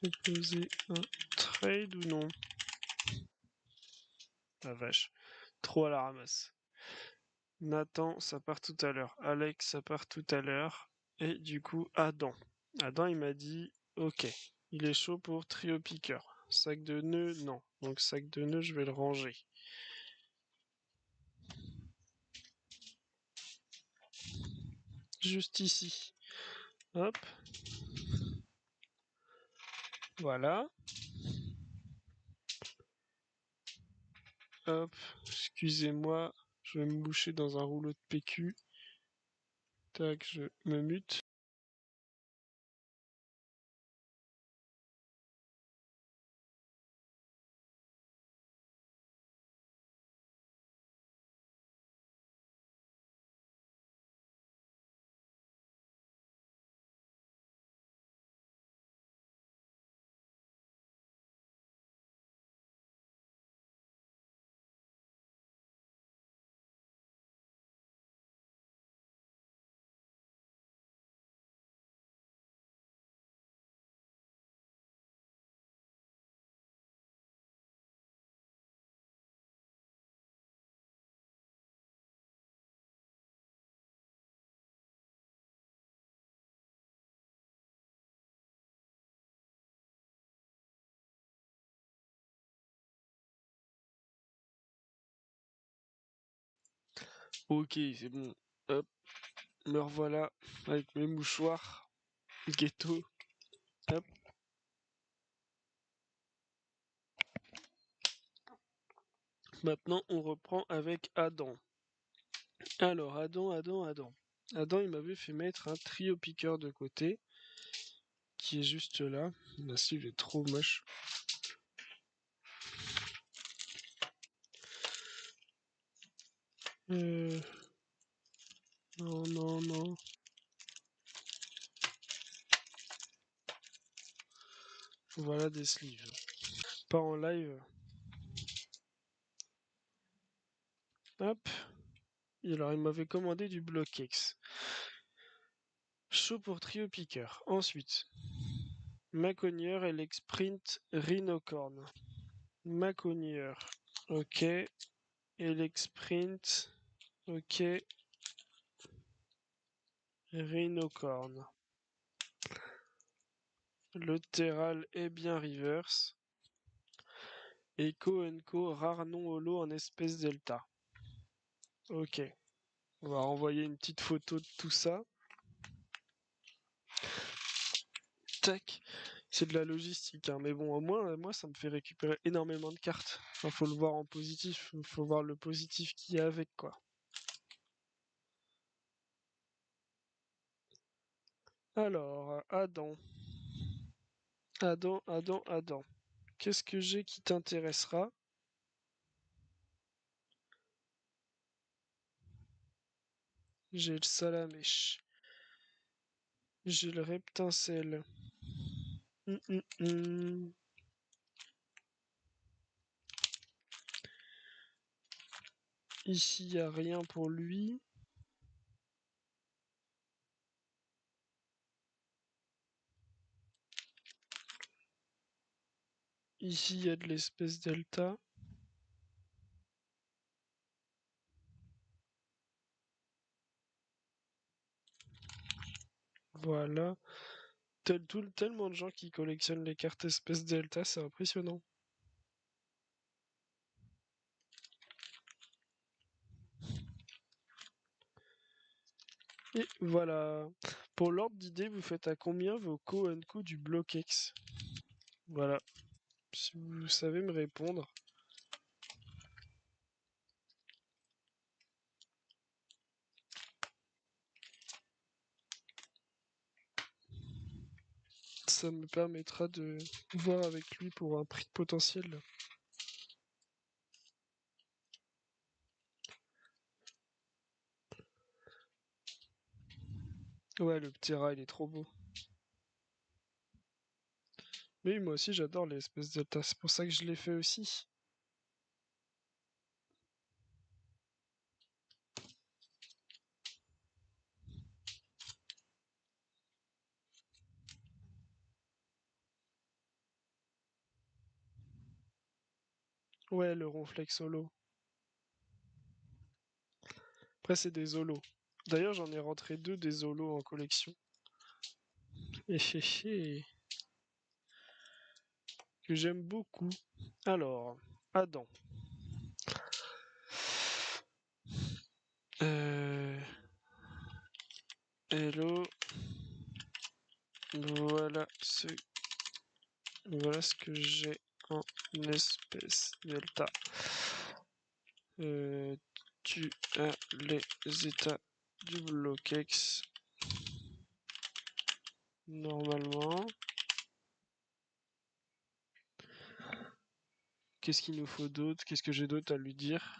proposé un trade ou non? La vache, trop à la ramasse. Nathan, ça part tout à l'heure. Alex, ça part tout à l'heure. Et du coup, Adam. Adam, il m'a dit, ok, il est chaud pour trio piqueur. Sac de nœuds, non. Donc sac de nœuds, je vais le ranger. Juste ici. Hop. Voilà. Hop, excusez-moi, je vais me boucher dans un rouleau de PQ. Tac, je me mute. Ok, c'est bon. Hop, me revoilà avec mes mouchoirs. Ghetto. Hop. Maintenant, on reprend avec Adam. Alors, Adam. Adam, il m'avait fait mettre un trio piqueur de côté, qui est juste là. Là, il est trop moche. Non, non, non. Voilà des sleeves. Pas en live. Hop. Et alors, il m'avait commandé du Block-X. Chaud pour trio piqueur. Ensuite, Maconier Sprint Rhinocorn. Maconier. Ok. Sprint. Ok. Rhinocorn. Latéral est bien reverse. Echo Co, rare non holo en espèce delta. Ok. On va renvoyer une petite photo de tout ça. Tac. C'est de la logistique, hein. Mais bon, au moins, moi, ça me fait récupérer énormément de cartes. Enfin, faut le voir en positif. Faut voir le positif qu'il y a avec, quoi. Alors, Adam. Qu'est-ce que j'ai qui t'intéressera? J'ai le salamèche. J'ai le reptincelle. Hum, hum, hum. Ici, il n'y a rien pour lui. Ici, il y a de l'espèce delta. Voilà. Tellement de gens qui collectionnent les cartes espèces delta, c'est impressionnant. Et voilà. Pour l'ordre d'idée, vous faites à combien vos co du Block-X? Voilà. Si vous savez me répondre, ça me permettra de voir avec lui pour un prix potentiel. Ouais, le petit rat, il est trop beau. Mais moi aussi, j'adore les espèces delta. C'est pour ça que je l'ai fait aussi. Ouais, le ronflex solo. Après, c'est des holos. D'ailleurs, j'en ai rentré deux des holos en collection. Que j'aime beaucoup. Alors, Adam. Euh... Hello. Voilà ce, voilà ce que j'ai en espèce delta. Euh, tu as les états du bloquex normalement. Qu'est-ce qu'il nous faut d'autre? Qu'est-ce que j'ai d'autre à lui dire?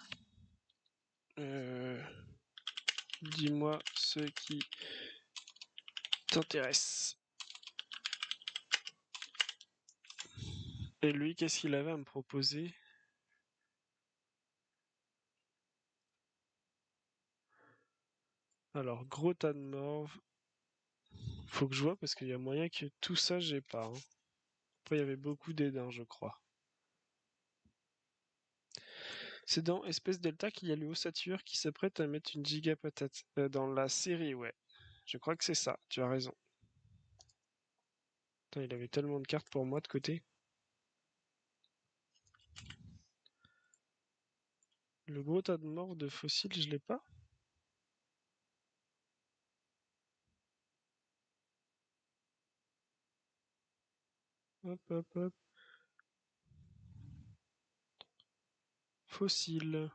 Dis-moi ce qui t'intéresse. Et lui, qu'est-ce qu'il avait à me proposer? Alors, gros tas de morve. Faut que je vois parce qu'il y a moyen que tout ça, j'ai pas, hein. Après, il y avait beaucoup d'aidants, je crois. C'est dans Espèce Delta qu'il y a le ossature qui s'apprête à mettre une giga patate. Dans la série, ouais. Je crois que c'est ça, tu as raison. Putain, il avait tellement de cartes pour moi de côté. Le gros tas de morts de fossiles, je l'ai pas. Hop, hop, hop. Fossile.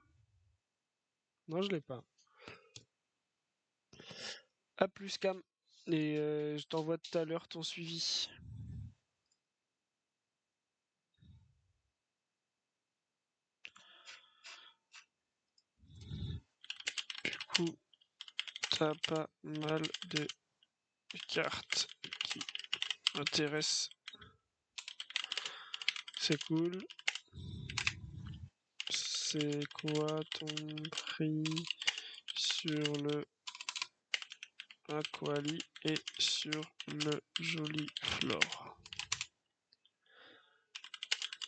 Non, je l'ai pas. A plus, Cam. Et je t'envoie tout à l'heure ton suivi. Du coup, t'as pas mal de cartes qui m'intéressent. C'est cool. C'est quoi ton prix sur le Aquali et sur le joli Flore?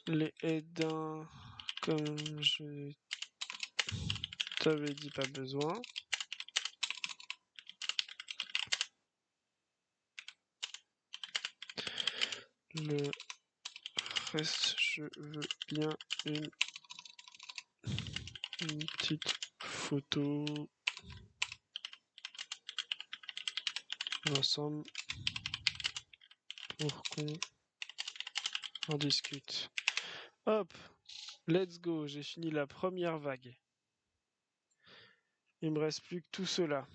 Les aidants, comme je t'avais dit, pas besoin. Le reste, je veux bien une petite photo ensemble pour qu'on en discute. Hop, let's go, j'ai fini la première vague. Il me reste plus que tout cela.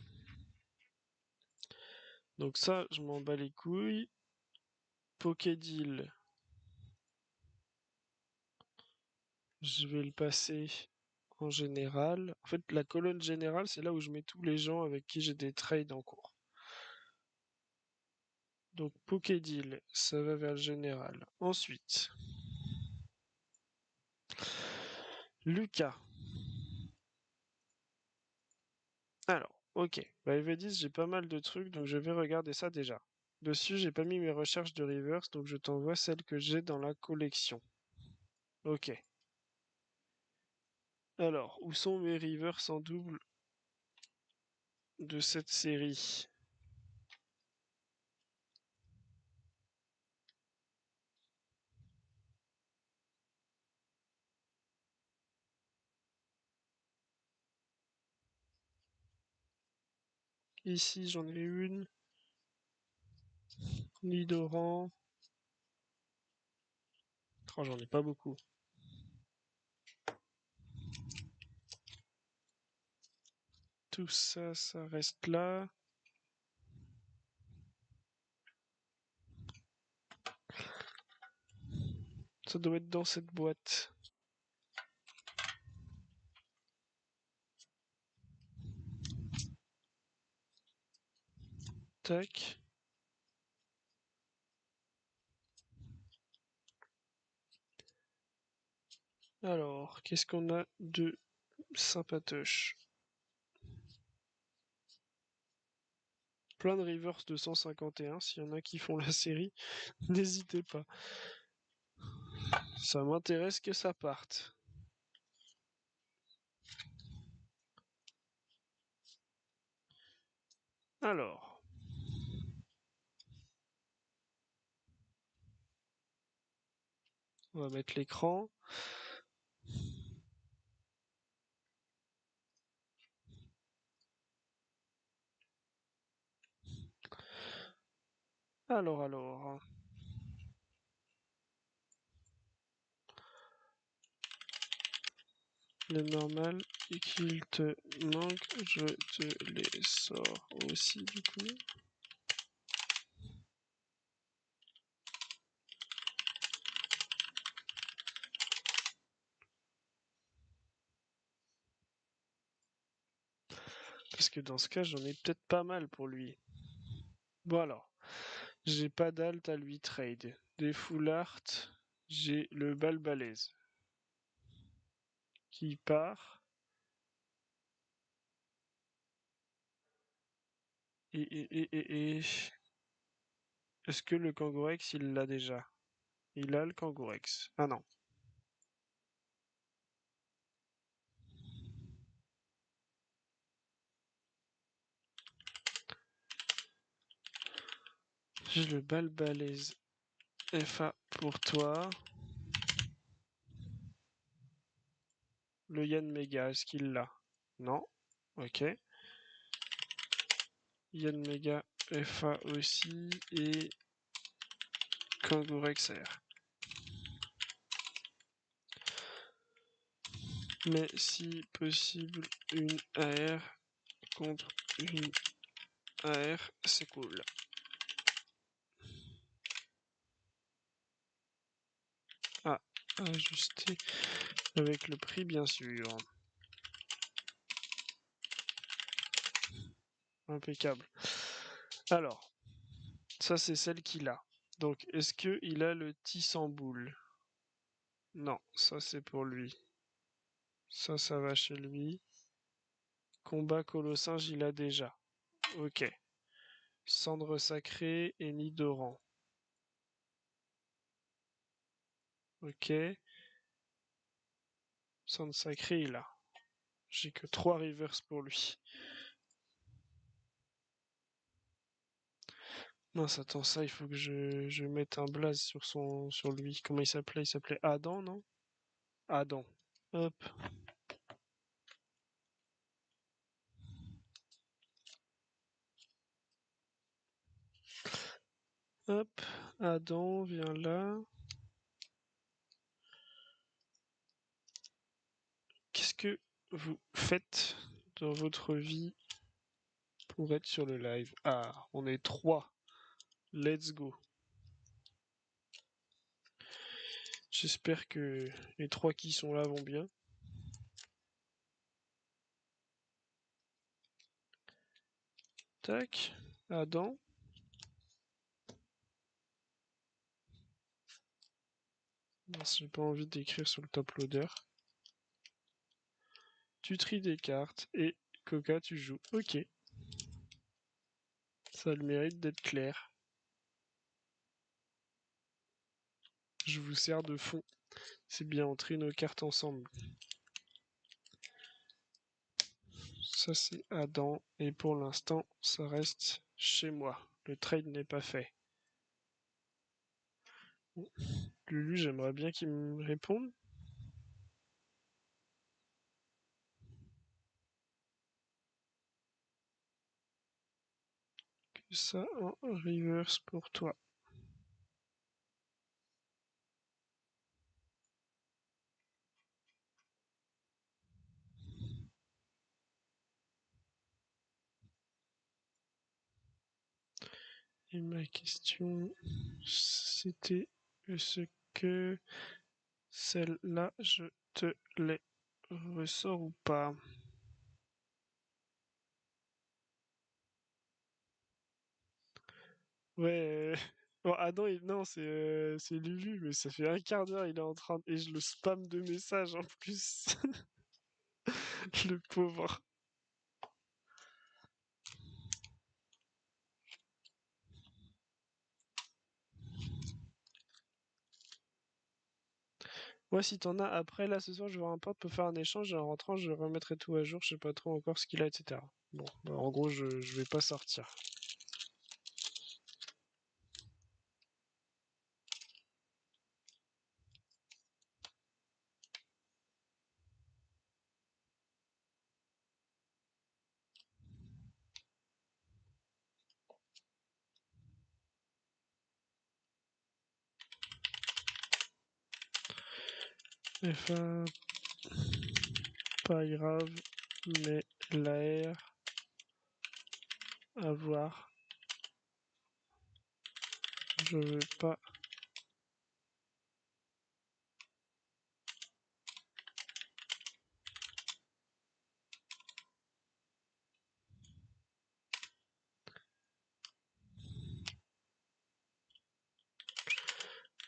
Donc ça, je m'en bats les couilles. Pokédeal, je vais le passer en général. En fait, la colonne générale, c'est là où je mets tous les gens avec qui j'ai des trades en cours. Donc Pokédeal, ça va vers le général. Ensuite, Lucas. Alors, ok. Bah, Evedis, j'ai pas mal de trucs, donc je vais regarder ça déjà. Dessus, j'ai pas mis mes recherches de reverse, donc je t'envoie celles que j'ai dans la collection. Ok. Alors, où sont mes reverse en double de cette série? Ici, j'en ai une. Nidoran. Oh, j'en ai pas beaucoup. Tout ça, ça reste là. Ça doit être dans cette boîte. Tac. Alors, qu'est-ce qu'on a de sympatoche? Plein de reverse de 151. S'il y en a qui font la série, n'hésitez pas. Ça m'intéresse que ça parte. Alors. On va mettre l'écran. Alors. les normales et qu'il te manque, je te les sors aussi du coup. Parce que dans ce cas, j'en ai peut-être pas mal pour lui. Bon alors, j'ai pas d'alt à lui trade. Des full art, j'ai le balbalaise qui part. Et... Est-ce que le Kangourex, il l'a déjà? Il a le Kangourex. Ah non. J'ai le balbalaise FA pour toi. Le Yann Mega, est-ce qu'il l'a? Non. Ok. Yann Mega FA aussi. Et Kangourex R. Mais si possible, une AR contre une AR, c'est cool. Ah, ajuster avec le prix, bien sûr. Impeccable. Alors, ça c'est celle qu'il a. Donc, est-ce qu'il a le Tissamboul? Non, ça c'est pour lui. Ça va chez lui. Combat colossinge, il a déjà. Ok. Cendre sacrée et nid d'Oran. Ok. Cendre sacrée, il a. J'ai que 3 reverse pour lui. Mince, attends, ça, il faut que je mette un blaze sur lui. Comment il s'appelait? Il s'appelait Adam, non? Adam. Hop, hop. Adam, viens là. Qu'est-ce que vous faites dans votre vie pour être sur le live? Ah, on est 3. Let's go. J'espère que les 3 qui sont là vont bien. Tac. Adam. Mince, j'ai pas envie d'écrire sur le top loader. Tu tries des cartes et Coca, tu joues. Ok. Ça a le mérite d'être clair. Je vous sers de fond. C'est bien, on trie nos cartes ensemble. Ça, c'est Adam. Et pour l'instant, ça reste chez moi. Le trade n'est pas fait. Lulu, j'aimerais bien qu'il me réponde. Que ça en reverse pour toi. Et ma question, c'était est-ce que celle-là, je te les ressors ou pas? Ouais. Bon, Adam, non, c'est Lulu, mais ça fait un quart d'heure, il est en train. Et je le spam de messages en plus. Le pauvre. Moi, si t'en as après, là, ce soir, je vais voir un pote pour faire un échange. Et en rentrant, je remettrai tout à jour. Je sais pas trop encore ce qu'il a, etc. Bon, bah, en gros, je vais pas sortir. FA. Pas grave, mais l'air à voir. Je veux pas.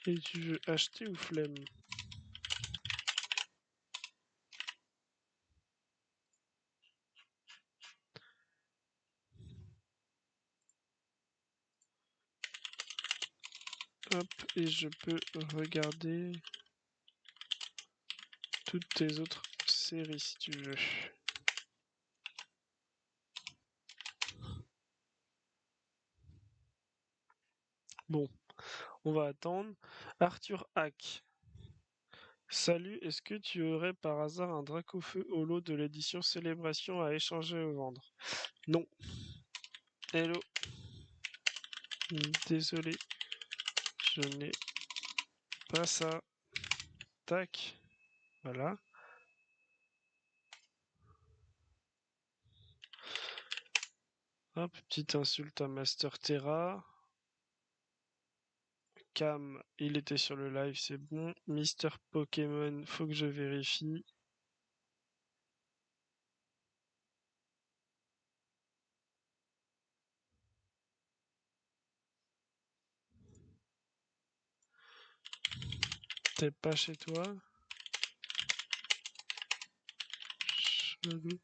Et tu veux acheter ou flemme? Hop, et je peux regarder toutes tes autres séries si tu veux. Bon, on va attendre. Arthur Hack. Salut, est-ce que tu aurais par hasard un Dracofeu holo de l'édition Célébration à échanger ou vendre? Non. Hello. Désolé, je n'ai pas ça. Tac. Voilà. Hop, petite insulte à Master Terra. Cam, il était sur le live, c'est bon. Mister Pokémon, faut que je vérifie. T'es pas chez toi? Chelou.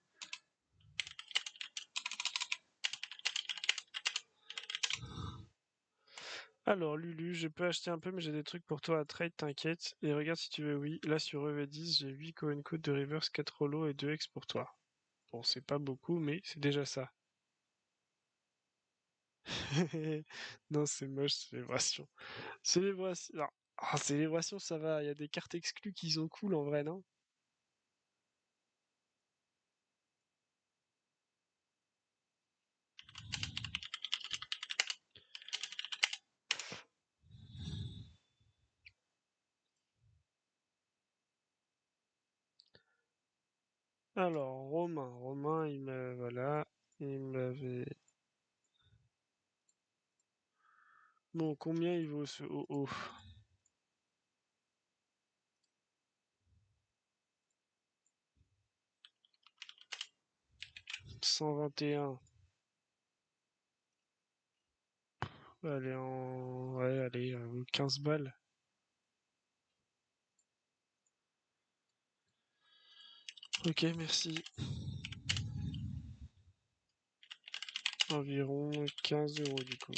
Alors, Lulu, je peux acheter un peu, mais j'ai des trucs pour toi à trade, t'inquiète. Et regarde si tu veux, oui. Là, sur EV10, j'ai 8 Coin Code de Reverse, 4 Holo et 2 X pour toi. Bon, c'est pas beaucoup, mais c'est déjà ça. Non, c'est moche, célébration. Célébration. Non. Ah, célébration, ça va. Il y a des cartes exclues qui sont cool en vrai, non? Alors, Romain, il me. Voilà. Il m'avait. Bon, combien il vaut ce OO? 121. Allez, Ouais, allez, 15 balles. Ok, merci. Environ 15 € du coup.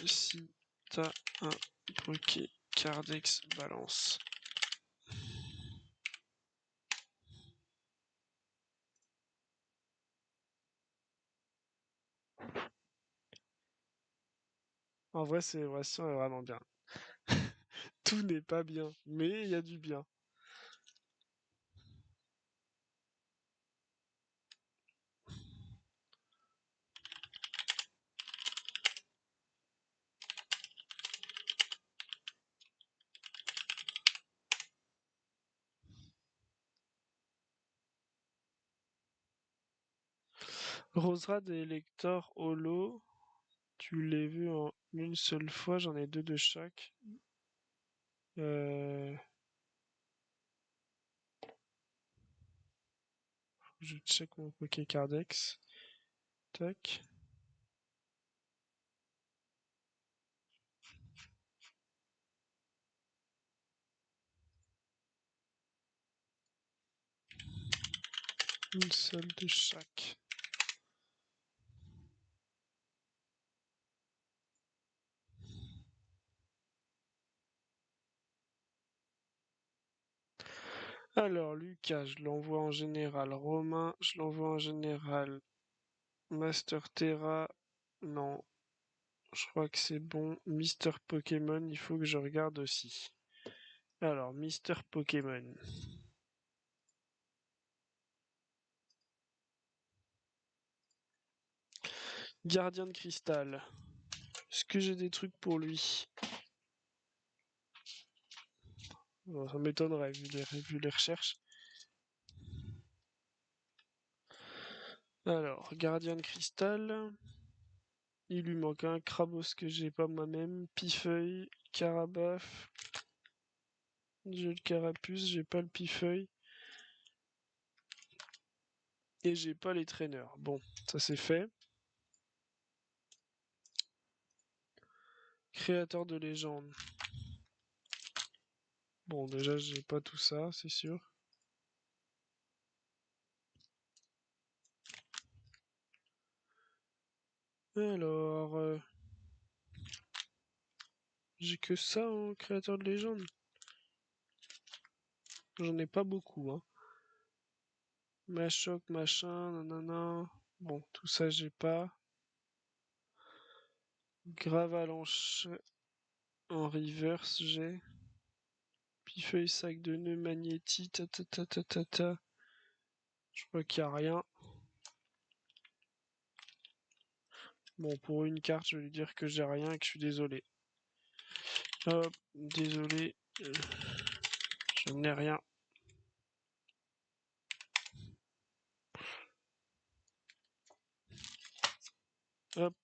Si t'as un Poké Cardex, balance. En vrai, Célébration est vraiment bien. Tout n'est pas bien, mais il y a du bien. Roserad et Elector Holo, tu l'as vu en une seule fois, j'en ai deux de chaque. Euh, je check mon Poké Cardex. Tac. Une seule de chaque. Alors, Lucas, je l'envoie en général. Romain, je l'envoie en général. Master Terra, non. Je crois que c'est bon. Mister Pokémon, il faut que je regarde aussi. Alors, Mister Pokémon. Gardien de cristal. Est-ce que j'ai des trucs pour lui? Bon, ça m'étonnerait vu les recherches. Alors, gardien de cristal. Il lui manque un Crabos que j'ai pas moi-même. Pifeuille, Carabaf. J'ai le Carapuce, j'ai pas le Pifeuille. Et j'ai pas les traîneurs. Bon, ça c'est fait. Créateur de légende. Bon, déjà, j'ai pas tout ça, c'est sûr. Alors, j'ai que ça en créateur de légende. J'en ai pas beaucoup, hein. Machoc, machin, nanana. Bon, tout ça, j'ai pas. Gravalanche en reverse, j'ai. Pifeuille, sac de nœuds, magnéti, ta ta ta ta ta ta. Je crois qu'il y a rien. Bon, pour une carte, je vais lui dire que j'ai rien et que je suis désolé. Hop, désolé. Je n'ai rien. Hop.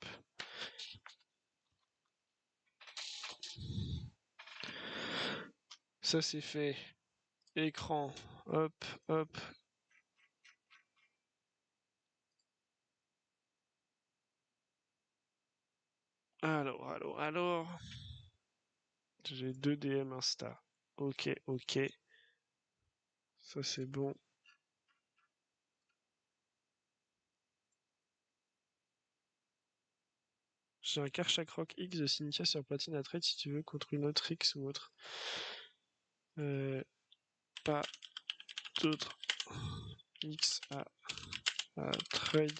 Ça c'est fait. Écran. Hop, hop. Alors. J'ai 2 DM Insta. Ok, ok. Ça c'est bon. J'ai un Karchakroc X de Cynthia sur platine à trade si tu veux contre une autre X ou autre. Pas d'autre X à trade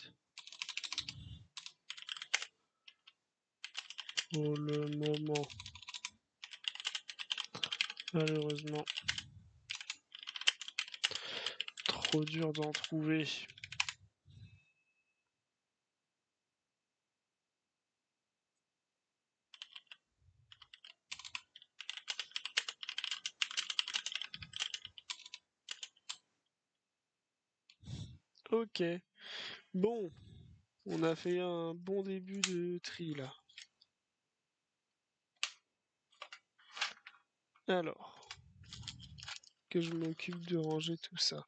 pour le moment. Malheureusement, trop dur d'en trouver. Ok. Bon, on a fait un bon début de tri là. Alors, que je m'occupe de ranger tout ça.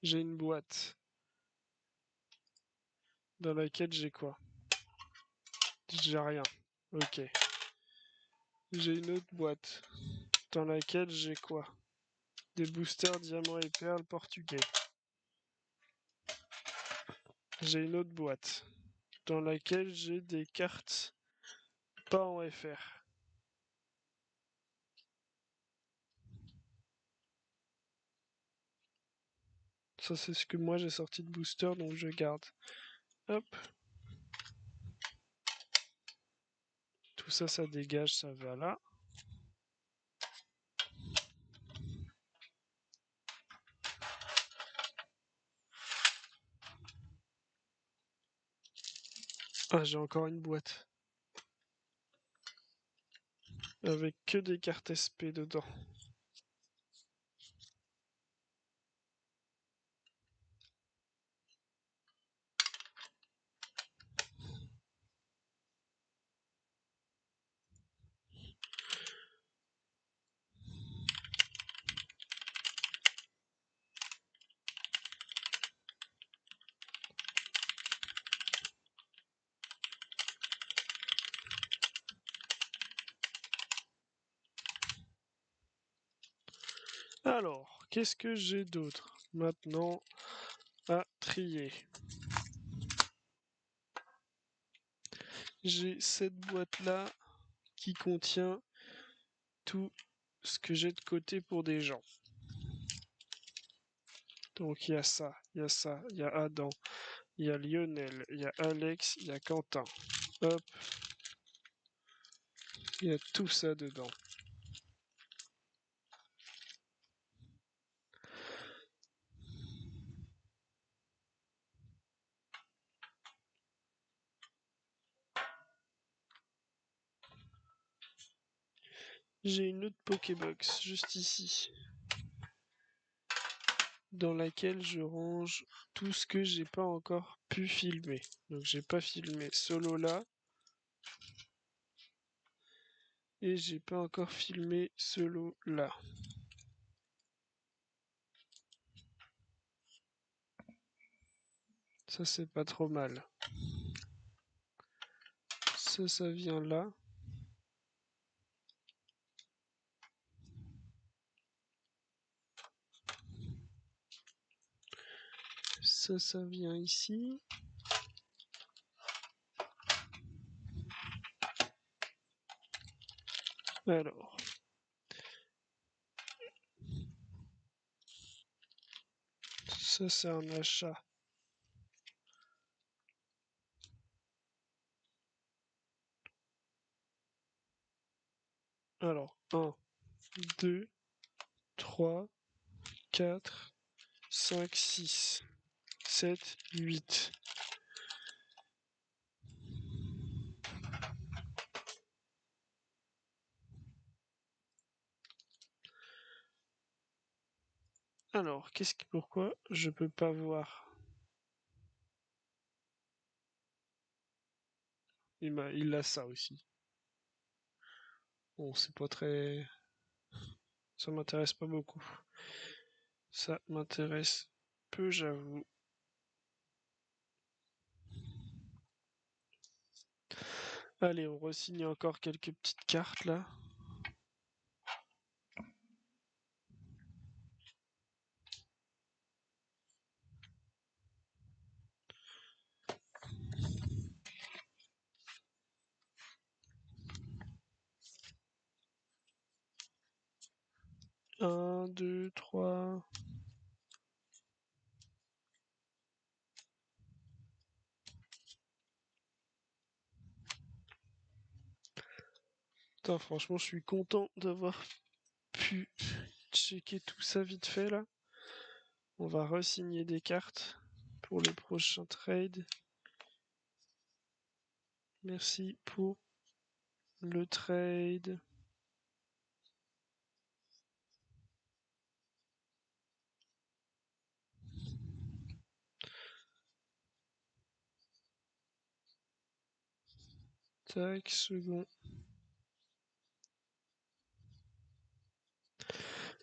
J'ai une boîte dans laquelle j'ai quoi? J'ai rien. Ok. J'ai une autre boîte dans laquelle j'ai quoi? Des boosters diamants et perles portugais. J'ai une autre boîte dans laquelle j'ai des cartes pas en FR. Ça c'est ce que moi j'ai sorti de booster donc je garde. Hop. Tout ça, ça dégage, ça va là. Ah, j'ai encore une boîte. Avec que des cartes SP dedans. Alors, qu'est-ce que j'ai d'autre maintenant à trier? J'ai cette boîte-là qui contient tous ce que j'ai de côté pour des gens. Donc il y a ça, il y a ça, il y a Adam, il y a Lionel, il y a Alex, il y a Quentin. Hop, il y a tout ça dedans. J'ai une autre Pokébox juste ici, dans laquelle je range tout ce que j'ai pas encore pu filmer. Donc j'ai pas filmé Solo là, et j'ai pas encore filmé Solo là. Ça c'est pas trop mal. Ça vient là. Ça vient ici. Alors. Ça c'est un achat. Alors, 1, 2, 3, 4, 5, 6, 7, 8. Alors, pourquoi je peux pas voir? Il a ça aussi. Bon, c'est pas très... Ça m'intéresse pas beaucoup. Ça m'intéresse peu, j'avoue. Allez, on re-signe encore quelques petites cartes là. Un, deux, trois. Putain, franchement, je suis content d'avoir pu checker tout ça vite fait là. On va re-signer des cartes pour le prochain trade. Merci pour le trade. Tac, second.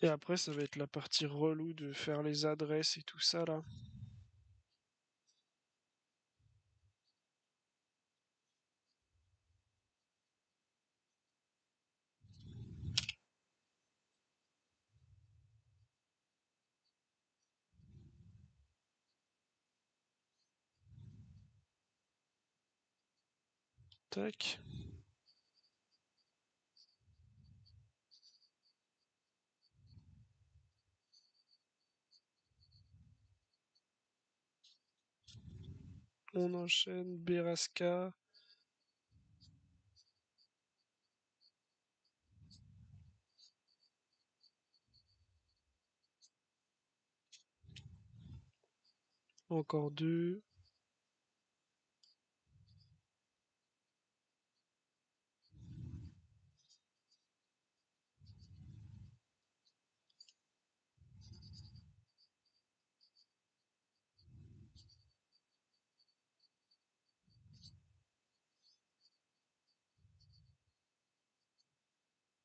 Et après, ça va être la partie relou de faire les adresses et tout ça là. Tac. On enchaîne. Beraska. Encore deux.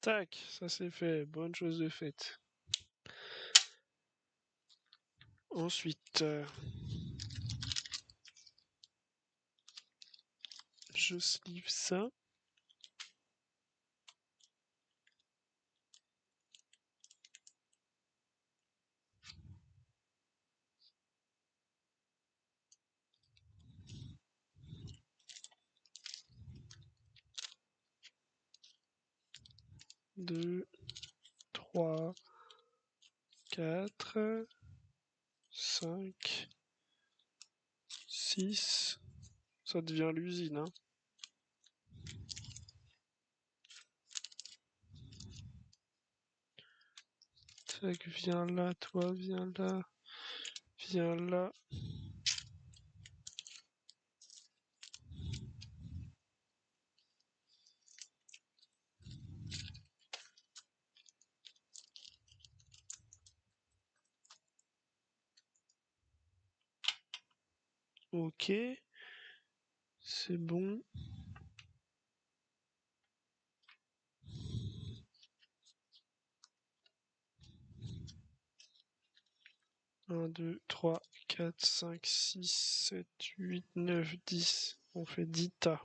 Tac, ça c'est fait. Bonne chose de faite. Ensuite, je sleeve ça. Deux. 3, 4, 5, 6. Ça devient l'usine, hein. Tac, viens là, toi, viens là. Viens là. Ok. C'est bon. Un, 2, 3, 4, 5, 6, 7, 8, 9, 10. On fait 10 tas.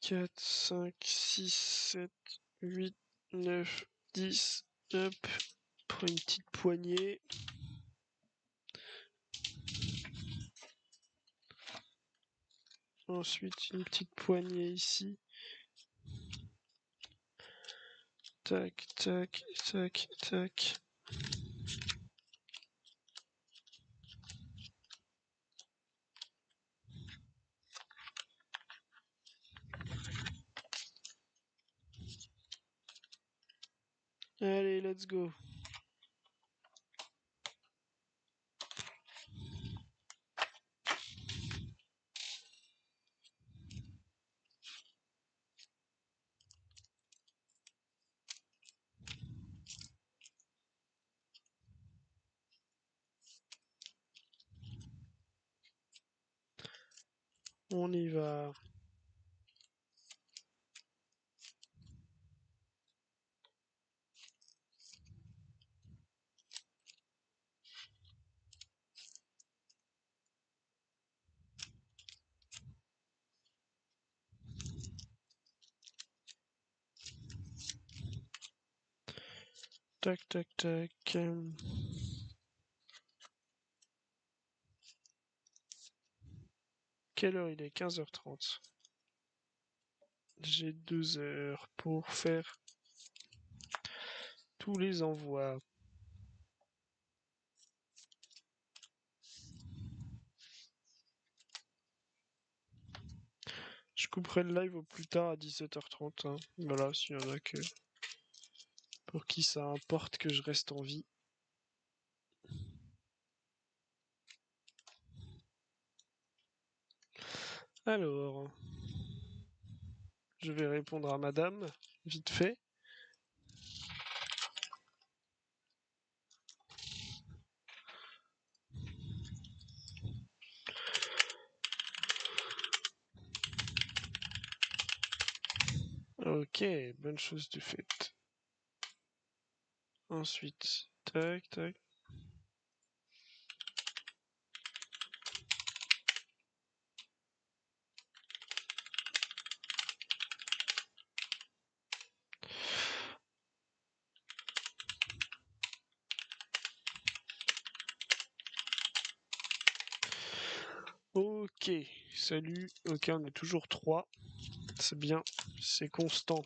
4, 5, 6, 7, 8, 9, 10. Hop. Prends une petite poignée. Ensuite, une petite poignée ici. Tac, tac, tac, tac. Allez, let's go. On y va. Tac, tac, tac. Quelle heure il est? 15h30. J'ai 2 heures pour faire tous les envois. Je couperai le live au plus tard à 17h30, hein. Voilà, s'il y en a que pour qui ça importe que je reste en vie. Alors, je vais répondre à madame, vite fait. Ok, bonne chose de faite. Ensuite, tac, tac. Ok, salut. Ok, on est toujours 3. C'est bien, c'est constant.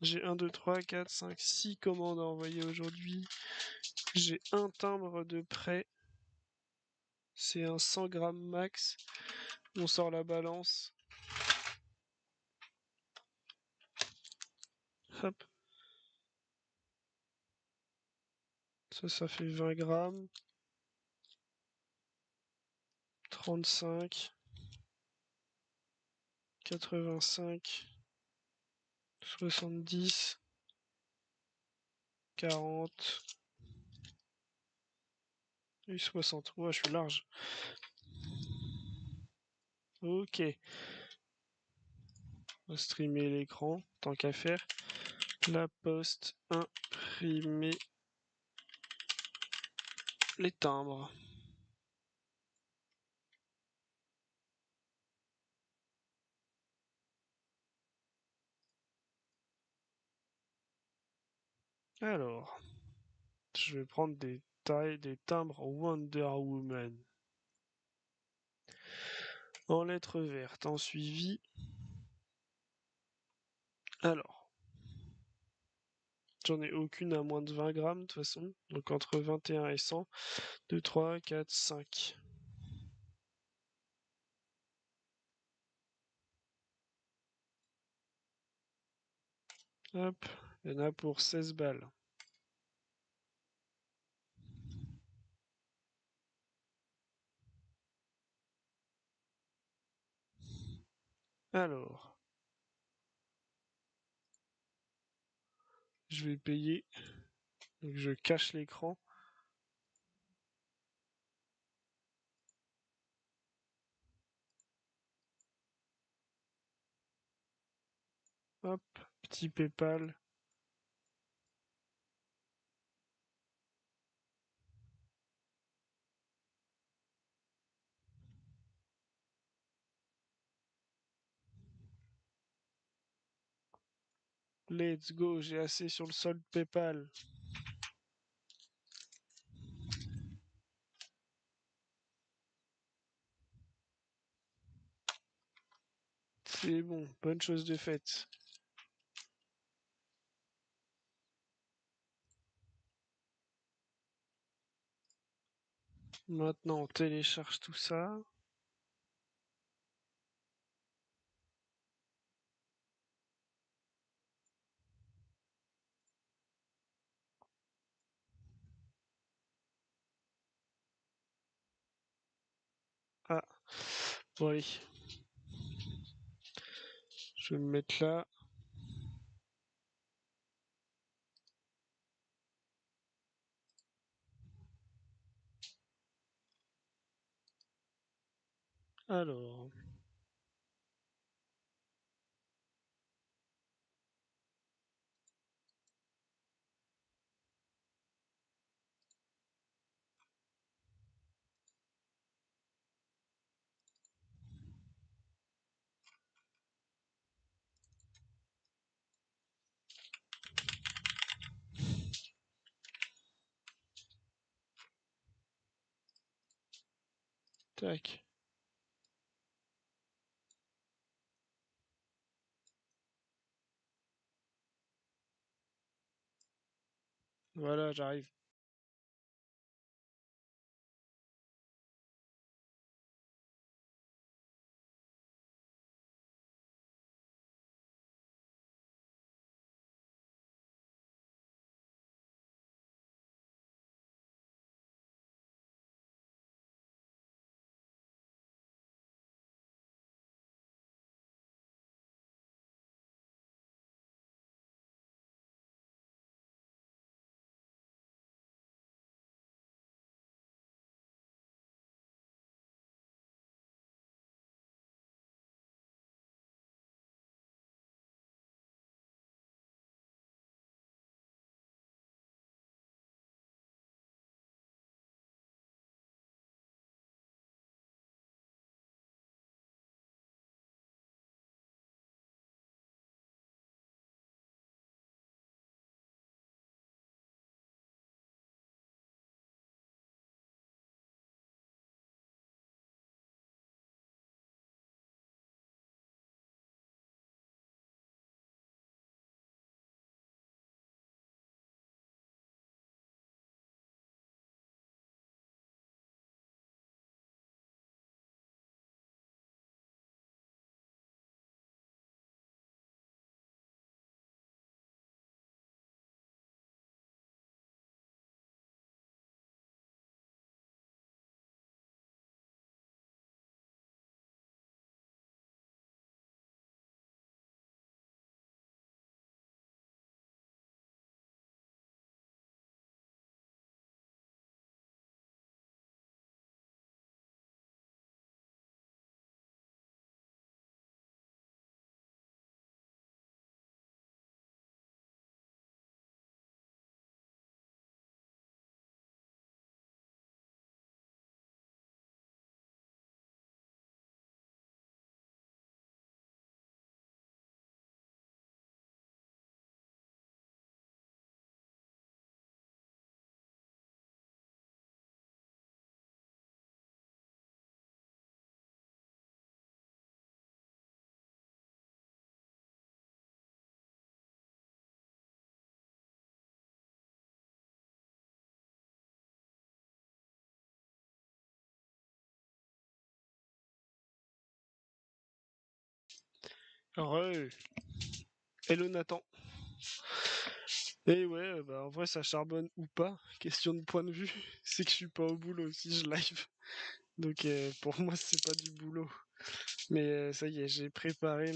J'ai 1, 2, 3, 4, 5, 6 commandes à envoyer aujourd'hui. J'ai un timbre de prêt. C'est un 100 grammes max. On sort la balance. Hop. Ça fait 20 grammes. 35. 85. 70. 40. Et 60. Ouais, je suis large. Ok. On va streamer l'écran, tant qu'à faire. La poste, imprimer les timbres. Alors, je vais prendre des tailles, des timbres Wonder Woman. En lettres vertes, en suivi Alors, j'en ai aucune à moins de 20 grammes de toute façon. Donc entre 21 et 100. 2, 3, 4, 5. Hop, il y en a pour 16 balles. Alors, je vais payer. Donc je cache l'écran. Hop, petit PayPal. Let's go, j'ai assez sur le solde PayPal. C'est bon, bonne chose de faite. Maintenant, on télécharge tout ça. Ah, bon allez, je vais me mettre là. Alors, tac. Voilà, j'arrive. Ouais. Hello Nathan. Et ouais, bah en vrai ça charbonne ou pas, question de point de vue, c'est que je suis pas au boulot si je live. Donc pour moi c'est pas du boulot. Mais ça y est, j'ai préparé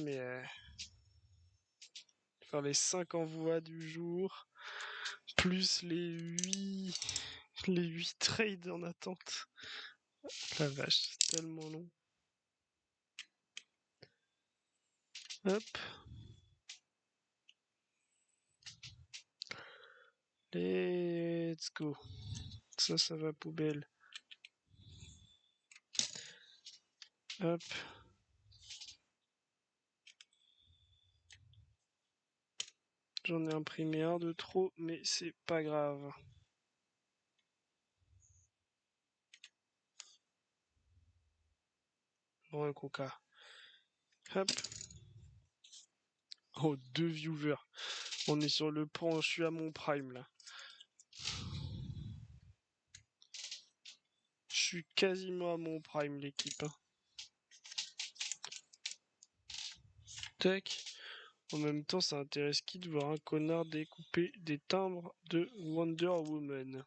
faire les 5 envois du jour, plus les huit trades en attente. La vache, c'est tellement long. Hop, let's go. Ça va poubelle. Hop. J'en ai imprimé un de trop, mais c'est pas grave. Bon, un coca. Hop. Oh, 2 viewers. On est sur le pont, je suis à mon prime là. Je suis quasiment à mon prime, l'équipe, hein. Tac. En même temps, ça intéresse qui de voir un connard découper des timbres de Wonder Woman.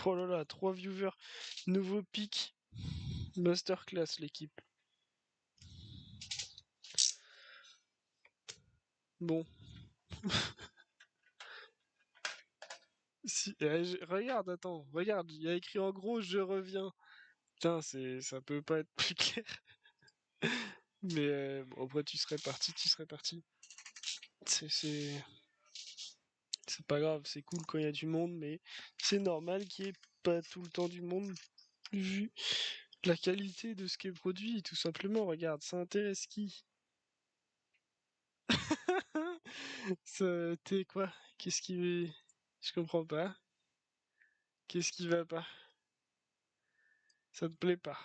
Oh là là, 3 viewers. Nouveau pic. Masterclass, l'équipe. Bon. Si, regarde, attends, regarde, il y a écrit en gros je reviens. Putain, ça peut pas être plus clair. Mais bon, après, tu serais parti, tu serais parti. C'est c'est pas grave, c'est cool quand il y a du monde, mais c'est normal qu'il n'y ait pas tout le temps du monde, vu la qualité de ce qui est produit, tout simplement. Regarde, ça intéresse qui? T'es quoi? Qu'est-ce qui... Je comprends pas. Qu'est-ce qui va pas? Ça te plaît pas?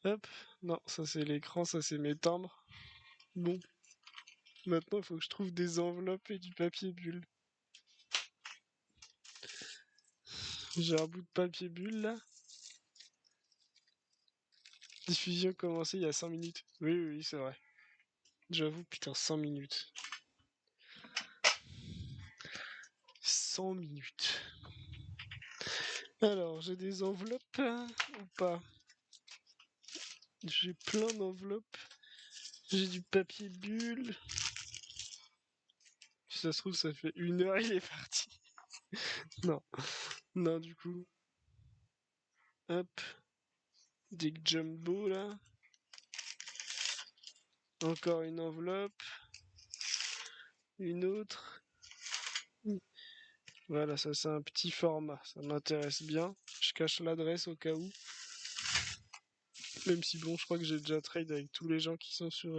Hop. Non, ça c'est l'écran, ça c'est mes timbres. Bon. Maintenant, il faut que je trouve des enveloppes et du papier bulle. J'ai un bout de papier bulle là. Diffusion commencée il y a 5 minutes. Oui, oui, oui, c'est vrai. J'avoue, putain, 100 minutes. 100 minutes. Alors, j'ai des enveloppes hein, ou pas? J'ai plein d'enveloppes. J'ai du papier bulle. Si ça se trouve, ça fait 1 heure, il est parti. Non, non, du coup. Hop. Des jumbo là. Encore une enveloppe. Une autre. Voilà, ça c'est un petit format. Ça m'intéresse bien. Je cache l'adresse au cas où. Même si bon, je crois que j'ai déjà trade avec tous les gens qui sont sur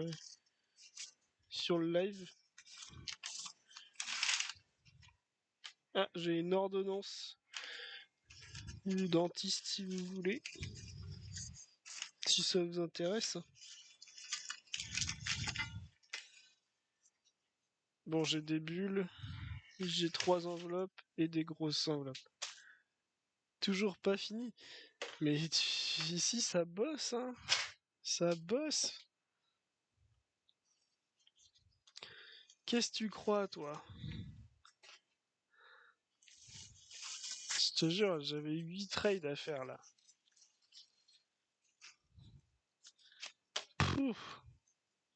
le live. Ah, j'ai une ordonnance. Une dentiste si vous voulez. Si ça vous intéresse. Bon, j'ai des bulles. J'ai 3 enveloppes et des grosses enveloppes. Toujours pas fini. Mais ici, ça bosse, hein. Ça bosse. Qu'est-ce que tu crois, toi? Je te jure, j'avais 8 trades à faire là. Pouf.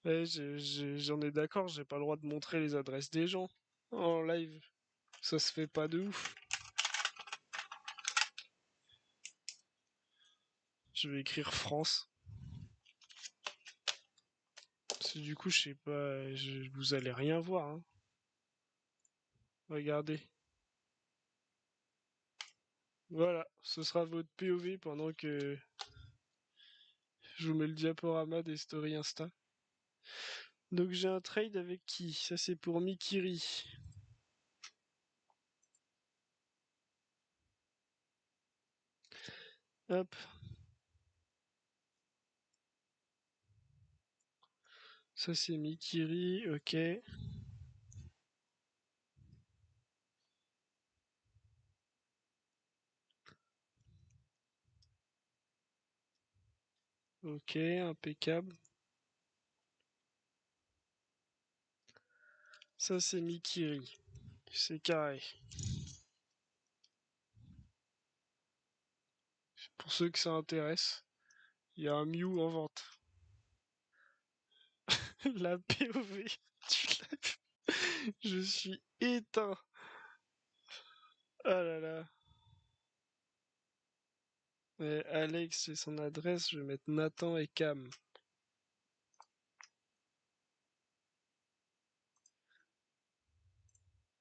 Ouais, j'en ai d'accord, j'ai pas le droit de montrer les adresses des gens en live. Ça se fait pas de ouf. Je vais écrire France. Parce que du coup, je sais pas, vous allez rien voir, hein. Regardez. Voilà, ce sera votre POV pendant que je vous mets le diaporama des stories Insta. Donc j'ai un trade avec qui? Ça c'est pour Mikiri. Hop. Ça c'est Mikiri, ok. Ok, impeccable. Ça, c'est Mikiri. C'est carré. Pour ceux que ça intéresse, il y a un Mew en vente. La POV. Tu l'as vu. Je suis éteint. Ah là là. Alex, c'est son adresse. Je vais mettre Nathan et Cam.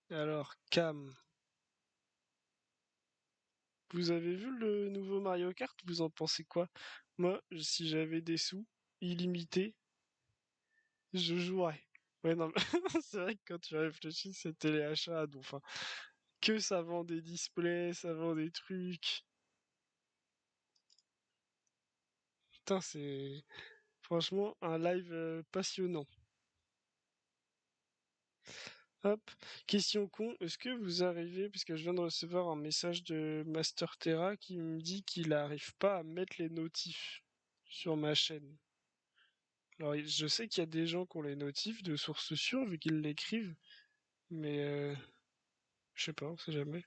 Alors, Cam, vous avez vu le nouveau Mario Kart? Vous en pensez quoi? Moi, si j'avais des sous illimités, je jouerais. Ouais, non, mais c'est vrai que quand tu réfléchis, c'est téléachat, donc enfin, que ça vend des displays, ça vend des trucs. Putain, c'est franchement un live passionnant. Hop, question con, est-ce que vous arrivez, parce que je viens de recevoir un message de Master Terra qui me dit qu'il n'arrive pas à mettre les notifs sur ma chaîne. Alors, je sais qu'il y a des gens qui ont les notifs de sources sûres vu qu'ils l'écrivent, mais je sais pas, on sait jamais.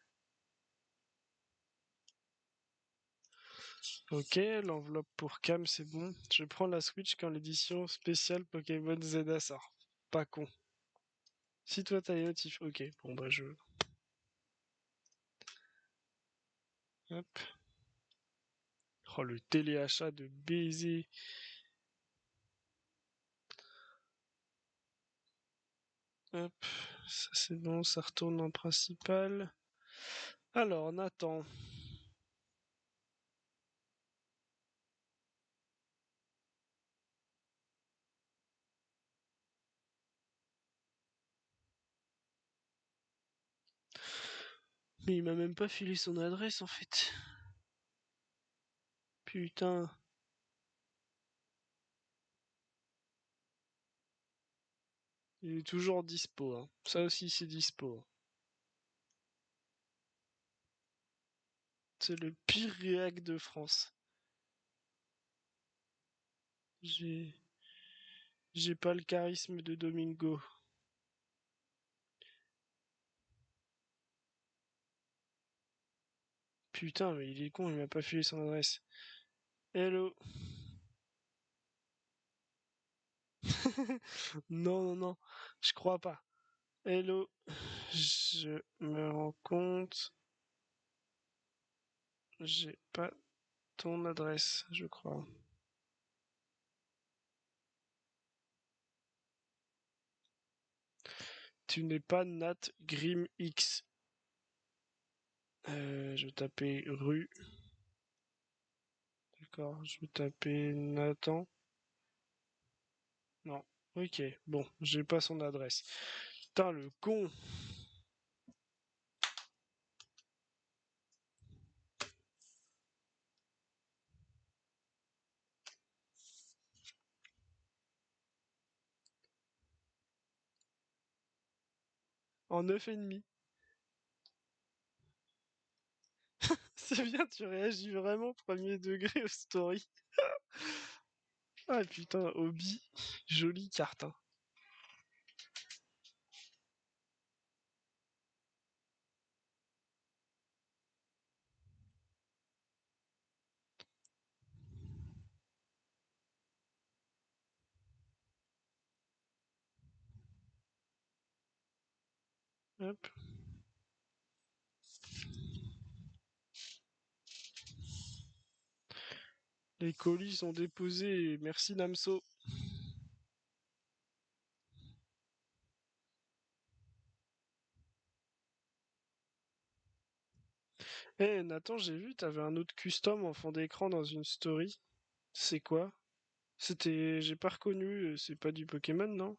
Ok, l'enveloppe pour Cam, c'est bon. Je prends la Switch quand l'édition spéciale Pokémon Zelda sort. Pas con. Si toi t'as les notifs, ok. Bon bah je... Hop. Oh le téléachat de baiser. Hop. Ça c'est bon, ça retourne en principal. Alors Nathan. Mais il m'a même pas filé son adresse en fait. Putain. Il est toujours dispo, hein. Ça aussi c'est dispo. C'est le pire réac de France. J'ai... J'ai pas le charisme de Domingo. Putain, mais il est con, il m'a pas filé son adresse. Hello. Non, non, non, je crois pas. Hello. Je me rends compte. J'ai pas ton adresse, je crois. Tu n'es pas Nat Grim X. Je vais taper rue. D'accord, je vais taper Nathan. Non. Ok, bon, j'ai pas son adresse. Putain, le con. En 9,5. C'est bien, tu réagis vraiment premier degré aux stories. Ah putain, Obi, jolie carte, hein. Hop. Les colis sont déposés, merci Namso. Eh Nathan, j'ai vu, t'avais un autre custom en fond d'écran dans une story. C'est quoi? C'était... J'ai pas reconnu, c'est pas du Pokémon, non?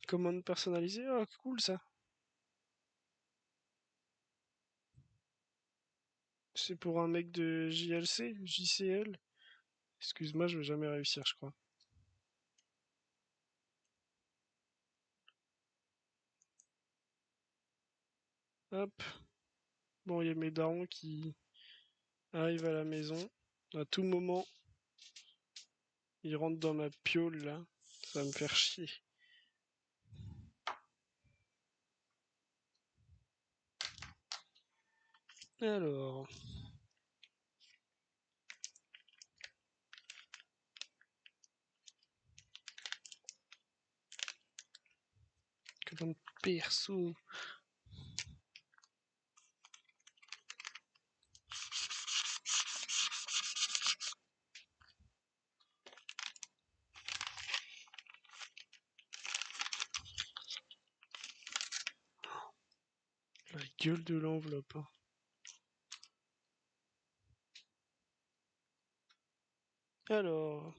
Commande personnalisée? Oh, cool ça. C'est pour un mec de JLC, JCL. Excuse-moi, je vais jamais réussir, je crois. Hop. Bon, il y a mes darons qui arrivent à la maison. À tout moment, ils rentrent dans ma piole, là. Ça va me faire chier. Alors... Comme perso... La gueule de l'enveloppe, hein. Alors...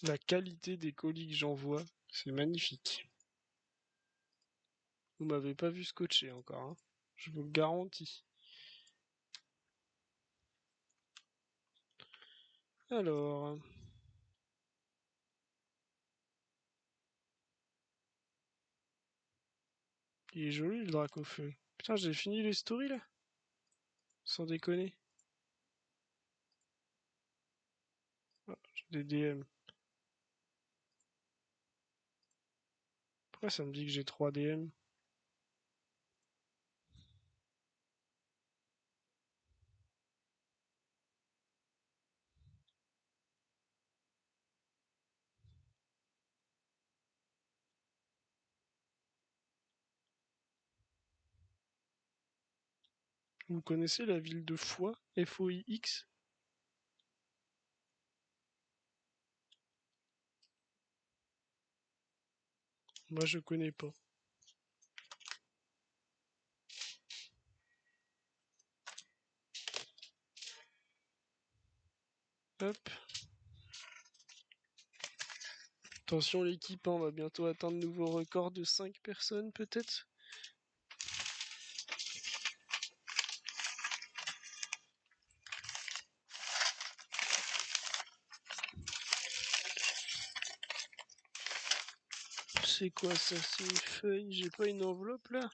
La qualité des colis que j'envoie, c'est magnifique. Vous m'avez pas vu scotcher encore, hein. Je vous le garantis. Alors... Il est joli le drac au feu. Putain, j'ai fini les stories là? Sans déconner. Ah, j'ai des DM. Pourquoi ça me dit que j'ai 3 DM? Vous connaissez la ville de Foix? Foix? Moi je connais pas. Hop. Attention l'équipe, hein, on va bientôt atteindre nouveau record de 5 personnes peut-être? C'est quoi ça? C'est une feuille? J'ai pas une enveloppe là?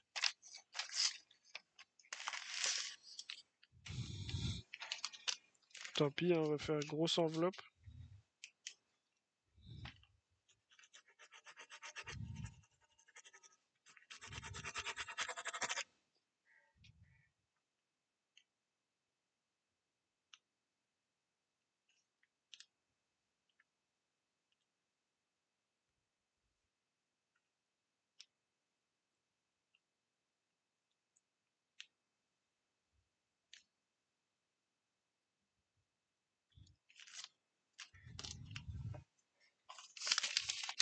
Tant pis, hein, on va faire une grosse enveloppe.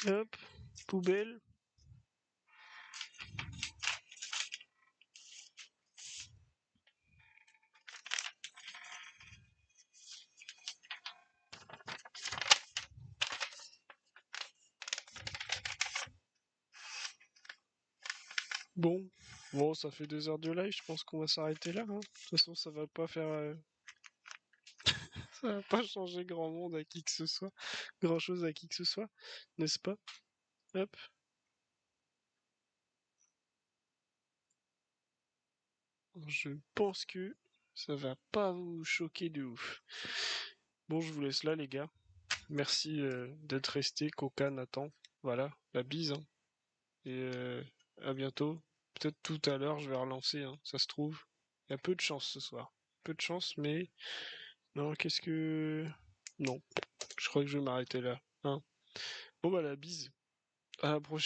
Hop. Poubelle. Bon. Bon, ça fait 2 heures de live, je pense qu'on va s'arrêter là, hein. De toute façon, ça va pas faire... ça va pas changer grand monde à qui que ce soit. Grand chose à qui que ce soit. N'est-ce pas? Hop. Je pense que ça va pas vous choquer de ouf. Bon, je vous laisse là, les gars. Merci d'être resté, Coca, Nathan. Voilà, la bise, hein. Et à bientôt. Peut-être tout à l'heure, je vais relancer, hein, ça se trouve. Il y a peu de chance ce soir. Peu de chance, mais... Non, qu'est-ce que... Non, je crois que je vais m'arrêter là, hein. Bon, bah, la bise. À la prochaine.